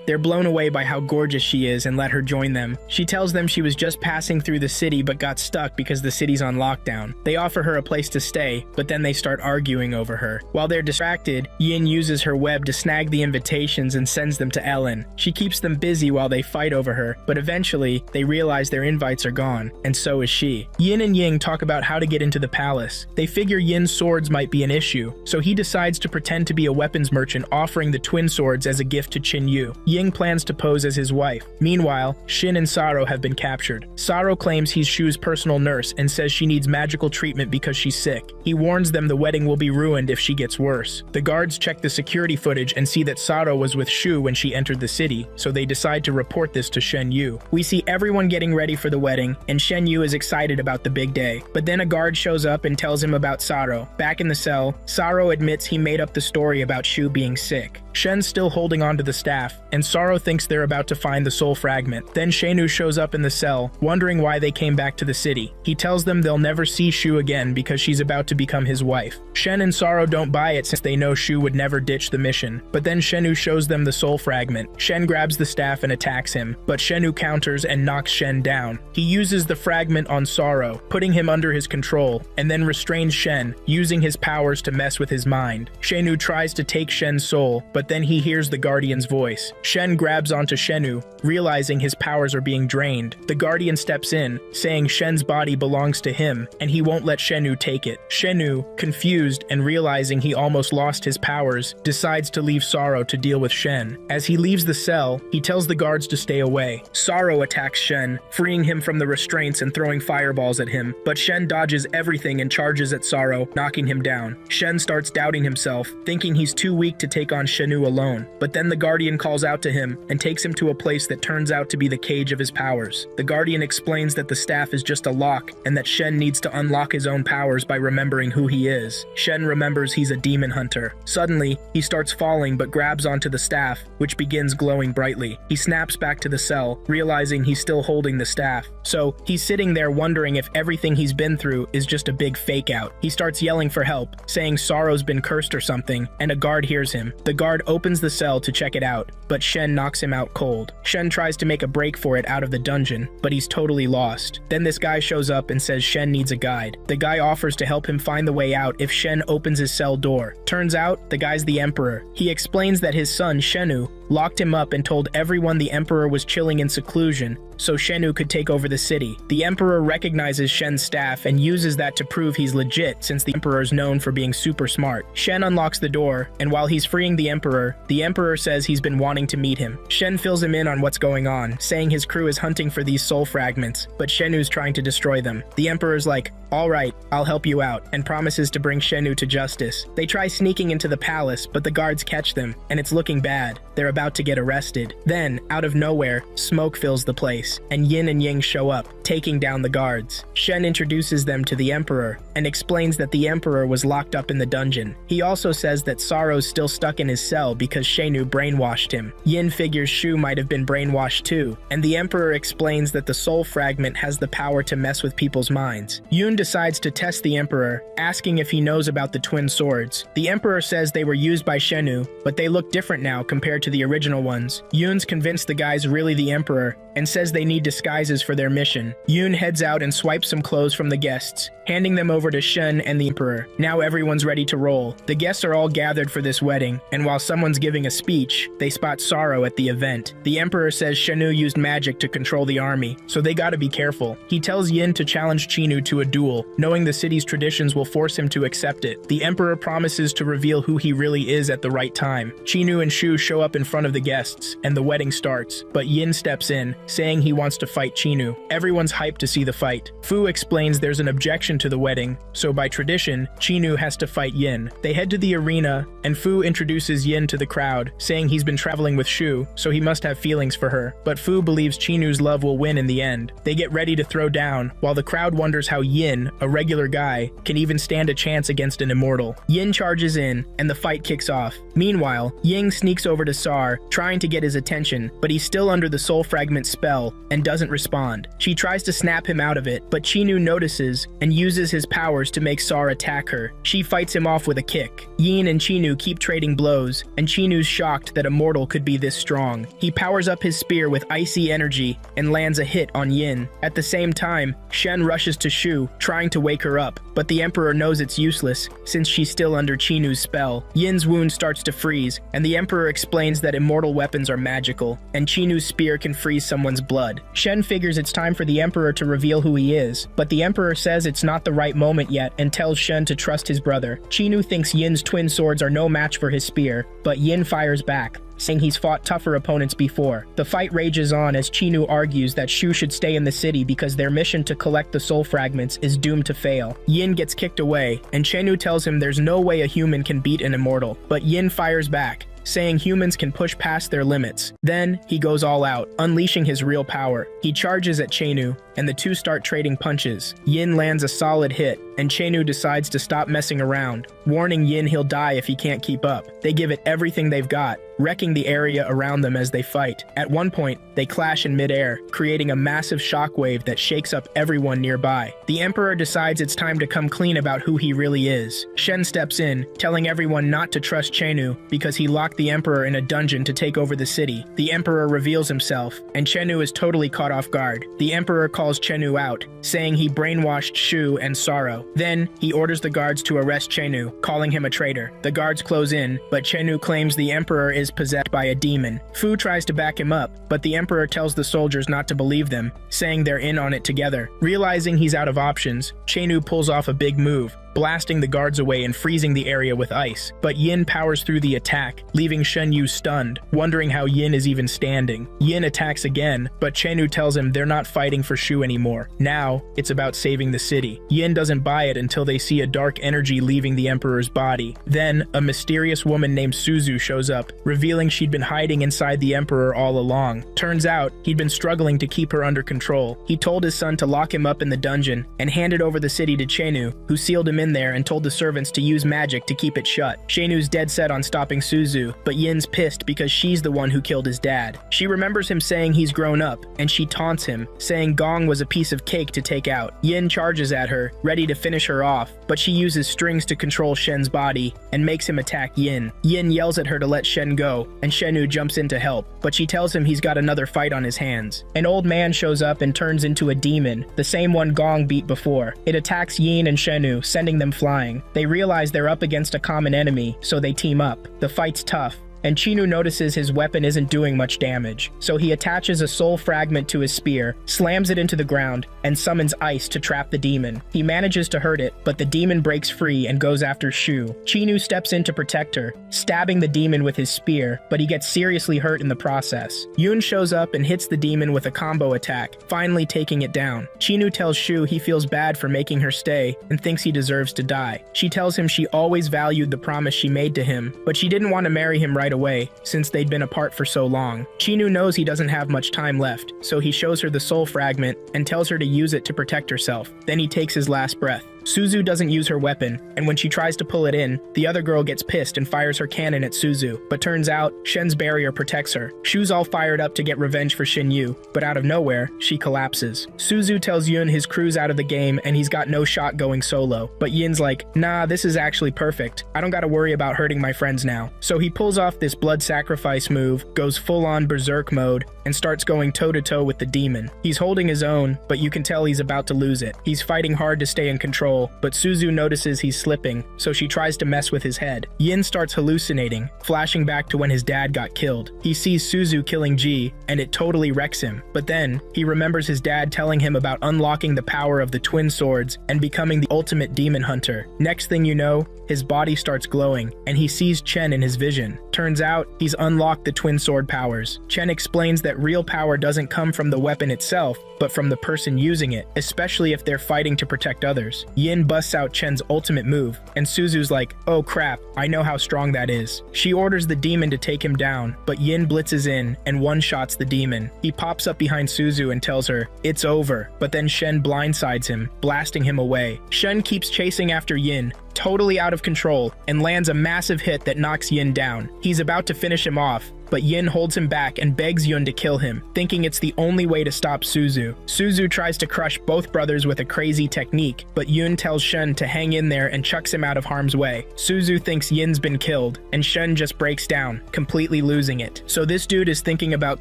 S1: They're blown away by how gorgeous she is and let her join them. She tells them she was just passing through the city but got stuck because the city's on lockdown. They offer her a place to stay, but then they start arguing over her. While they're distracted, Yin uses her web to snag the invitations and sends them to Ellen. She keeps them busy while they fight over her, but eventually, they realize their invites are gone, and so is she. Yin and Ying talk about how to get into the palace. They figure Yin's swords might be an issue, so he decides to pretend to be a weapons merchant offering the twin swords as a gift to Qin Yu. Ying plans to pose as his wife. Meanwhile, Shin and Saro have been captured. Saro claims he's Shu's personal nurse and says she needs magical treatment because she's sick. He warns them the wedding will be ruined if she gets worse. The guards check the security footage and see that Saro was with Shu when she entered the city, so they decide to report this to Shen Yu. We see everyone getting ready for the wedding, and Shen Yu is excited about the big day. But then a guard shows up and tells him about Saro. Back in the cell, Saro admits he made up the story about Shu being sick. Shen's still holding on to the staff, and Saro thinks they're about to find the soul fragment. Then Shenu shows up in the cell, wondering why they came back to the city. He tells them they'll never see Shu again because she's about to become his wife. Shen and Saro don't buy it since they know Shu would never ditch the mission. But then Shenu shows them the soul fragment. Shen grabs the staff and attacks him, but Shenu counters and knocks Shen down. He uses the fragment on Saro, putting him under his control, and then restrains Shen, using his powers to mess with his mind. Shenu tries to take Shen's soul, but then he hears the Guardian's voice. Shen grabs onto Shenu, realizing his powers are being drained. The Guardian steps in, saying Shen's body belongs to him, and he won't let Shenu take it. Shenu, confused and realizing he almost lost his powers, decides to leave Saro to deal with Shen. As he leaves the cell, he tells the guards to stay away. Saro attacks Shen, freeing him from the restraints fence and throwing fireballs at him, but Shen dodges everything and charges at Saro, knocking him down. Shen starts doubting himself, thinking he's too weak to take on Shenu alone, but then the Guardian calls out to him and takes him to a place that turns out to be the cage of his powers. The Guardian explains that the staff is just a lock and that Shen needs to unlock his own powers by remembering who he is. Shen remembers he's a demon hunter. Suddenly, he starts falling but grabs onto the staff, which begins glowing brightly. He snaps back to the cell, realizing he's still holding the staff. So, he's sitting there wondering if everything he's been through is just a big fake out. He starts yelling for help, saying Sorrow's been cursed or something, and a guard hears him. The guard opens the cell to check it out, but Shen knocks him out cold. Shen tries to make a break for it out of the dungeon, but he's totally lost. Then this guy shows up and says Shen needs a guide. The guy offers to help him find the way out if Shen opens his cell door. Turns out, the guy's the Emperor. He explains that his son, Shenu, locked him up and told everyone the Emperor was chilling in seclusion, so Shenu could take over the city. The Emperor recognizes Shen's staff and uses that to prove he's legit since the Emperor's known for being super smart. Shen unlocks the door, and while he's freeing the Emperor says he's been wanting to meet him. Shen fills him in on what's going on, saying his crew is hunting for these soul fragments, but Shenu's trying to destroy them. The Emperor's like, "Alright, I'll help you out," and promises to bring Shenu to justice. They try sneaking into the palace, but the guards catch them, and it's looking bad. They're about to get arrested. Then, out of nowhere, smoke fills the place, and Yin and Yang show up, taking down the guards. Shen introduces them to the Emperor, and explains that the Emperor was locked up in the dungeon. He also says that Sorrow's still stuck in his cell because Shenu brainwashed him. Yin figures Shu might have been brainwashed too, and the Emperor explains that the soul fragment has the power to mess with people's minds. Yun decides to test the Emperor, asking if he knows about the twin swords. The Emperor says they were used by Shenu, but they look different now compared to the original ones. Yun's convinced the guy's really the Emperor, and says they need disguises for their mission. Yun heads out and swipes some clothes from the guests, handing them over to Shen and the Emperor. Now everyone's ready to roll. The guests are all gathered for this wedding, and while someone's giving a speech, they spot Sorrow at the event. The Emperor says Shenu used magic to control the army, so they gotta be careful. He tells Yin to challenge Chinu to a duel, knowing the city's traditions will force him to accept it. The Emperor promises to reveal who he really is at the right time. Chinu and Shu show up in front of the guests, and the wedding starts, but Yin steps in, saying he wants to fight Chinu. Everyone's hyped to see the fight. Fu explains there's an objection to the wedding, so by tradition, Chinu has to fight Yin. They head to the arena, and Fu introduces Yin to the crowd, saying he's been traveling with Shu, so he must have feelings for her. But Fu believes Chinu's love will win in the end. They get ready to throw down, while the crowd wonders how Yin, a regular guy, can even stand a chance against an immortal. Yin charges in, and the fight kicks off. Meanwhile, Ying sneaks over to Sar, trying to get his attention, but he's still under the soul fragment spell and doesn't respond. She tries to snap him out of it, but Chinu notices and uses his powers to make Sar attack her. She fights him off with a kick. Yin and Chinu keep trading blows, and Chinu's shocked that a mortal could be this strong. He powers up his spear with icy energy and lands a hit on Yin. At the same time, Shen rushes to Shu, trying to wake her up, but the Emperor knows it's useless since she's still under Chinu's spell. Yin's wound starts to freeze, and the Emperor explains that immortal weapons are magical, and Chinu's spear can freeze someone's blood. Shen figures it's time for the Emperor to reveal who he is, but the Emperor says it's not the right moment yet and tells Shen to trust his brother. Chinu thinks Yin's twin swords are no match for his spear, but Yin fires back, saying he's fought tougher opponents before. The fight rages on as Chinu argues that Shu should stay in the city because their mission to collect the soul fragments is doomed to fail. Yin gets kicked away, and Chenu tells him there's no way a human can beat an immortal, but Yin fires back, saying humans can push past their limits. Then, he goes all out, unleashing his real power. He charges at Chenu, and the two start trading punches. Yin lands a solid hit, and Chenu decides to stop messing around, warning Yin he'll die if he can't keep up. They give it everything they've got, wrecking the area around them as they fight. At one point, they clash in midair, creating a massive shockwave that shakes up everyone nearby. The Emperor decides it's time to come clean about who he really is. Shen steps in, telling everyone not to trust Chenu because he locked the Emperor in a dungeon to take over the city. The Emperor reveals himself, and Chenu is totally caught off guard. The Emperor calls Chenu out, saying he brainwashed Shu and Sorrow. Then, he orders the guards to arrest Chenu, calling him a traitor. The guards close in, but Chenu claims the Emperor is possessed by a demon. Fu tries to back him up, but the Emperor tells the soldiers not to believe them, saying they're in on it together. Realizing he's out of options, Chenu pulls off a big move, blasting the guards away and freezing the area with ice. But Yin powers through the attack, leaving Shenyu stunned, wondering how Yin is even standing. Yin attacks again, but Chenyu tells him they're not fighting for Shu anymore. Now, it's about saving the city. Yin doesn't buy it until they see a dark energy leaving the Emperor's body. Then, a mysterious woman named Suzu shows up, revealing she'd been hiding inside the Emperor all along. Turns out, he'd been struggling to keep her under control. He told his son to lock him up in the dungeon and handed over the city to Chenyu, who sealed him in there and told the servants to use magic to keep it shut. Shenu's dead set on stopping Suzu, but Yin's pissed because she's the one who killed his dad. She remembers him saying he's grown up, and she taunts him, saying Gong was a piece of cake to take out. Yin charges at her, ready to finish her off, but she uses strings to control Shen's body and makes him attack Yin. Yin yells at her to let Shen go, and Shenu jumps in to help, but she tells him he's got another fight on his hands. An old man shows up and turns into a demon, the same one Gong beat before. It attacks Yin and Shenu, sending them flying. They realize they're up against a common enemy, so they team up. The fight's tough, and Chinu notices his weapon isn't doing much damage, so he attaches a soul fragment to his spear, slams it into the ground, and summons ice to trap the demon. He manages to hurt it, but the demon breaks free and goes after Shu. Chinu steps in to protect her, stabbing the demon with his spear, but he gets seriously hurt in the process. Yun shows up and hits the demon with a combo attack, finally taking it down. Chinu tells Shu he feels bad for making her stay and thinks he deserves to die. She tells him she always valued the promise she made to him, but she didn't want to marry him right away, since they'd been apart for so long. Chinu knows he doesn't have much time left, so he shows her the soul fragment and tells her to use it to protect herself. Then he takes his last breath. Suzu doesn't use her weapon, and when she tries to pull it in, the other girl gets pissed and fires her cannon at Suzu, but turns out, Shen's barrier protects her. Shu's all fired up to get revenge for Shinyu, but out of nowhere, she collapses. Suzu tells Yun his crew's out of the game and he's got no shot going solo, but Yin's like, nah, this is actually perfect. I don't gotta worry about hurting my friends now. So he pulls off this blood sacrifice move, goes full-on berserk mode, and starts going toe-to-toe with the demon. He's holding his own, but you can tell he's about to lose it. He's fighting hard to stay in control, but Suzu notices he's slipping, so she tries to mess with his head. Yin starts hallucinating, flashing back to when his dad got killed. He sees Suzu killing Ji, and it totally wrecks him. But then, he remembers his dad telling him about unlocking the power of the twin swords and becoming the ultimate demon hunter. Next thing you know, his body starts glowing, and he sees Chen in his vision. Turns out, he's unlocked the twin sword powers. Chen explains that real power doesn't come from the weapon itself, but from the person using it, especially if they're fighting to protect others. Yin busts out Chen's ultimate move, and Suzu's like, oh crap, I know how strong that is. She orders the demon to take him down, but Yin blitzes in and one-shots the demon. He pops up behind Suzu and tells her, it's over, but then Shen blindsides him, blasting him away. Shen keeps chasing after Yin, totally out of control, and lands a massive hit that knocks Yin down. He's about to finish him off, but Yin holds him back and begs Yun to kill him, thinking it's the only way to stop Suzu. Suzu tries to crush both brothers with a crazy technique, but Yun tells Shen to hang in there and chucks him out of harm's way. Suzu thinks Yin's been killed, and Shen just breaks down, completely losing it. So this dude is thinking about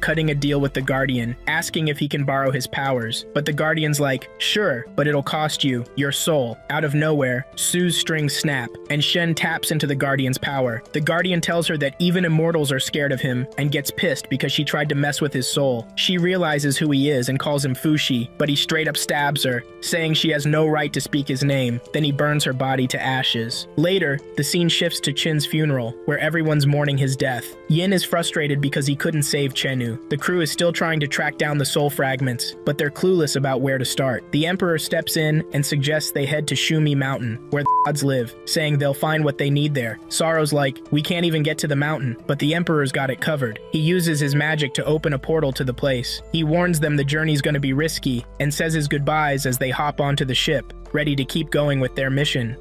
S1: cutting a deal with the Guardian, asking if he can borrow his powers, but the Guardian's like, sure, but it'll cost you your soul. Out of nowhere, Su's strings snap, and Shen taps into the Guardian's power. The Guardian tells her that even immortals are scared of him, and gets pissed because she tried to mess with his soul. She realizes who he is and calls him Fushi, but he straight up stabs her, saying she has no right to speak his name. Then he burns her body to ashes. Later, the scene shifts to Chin's funeral, where everyone's mourning his death. Yin is frustrated because he couldn't save Chenu. The crew is still trying to track down the soul fragments, but they're clueless about where to start. The Emperor steps in and suggests they head to Shumi Mountain, where the gods live, saying they'll find what they need there. Sorrow's like, we can't even get to the mountain, but the Emperor's got it covered. He uses his magic to open a portal to the place. He warns them the journey's gonna be risky, and says his goodbyes as they hop onto the ship, ready to keep going with their mission.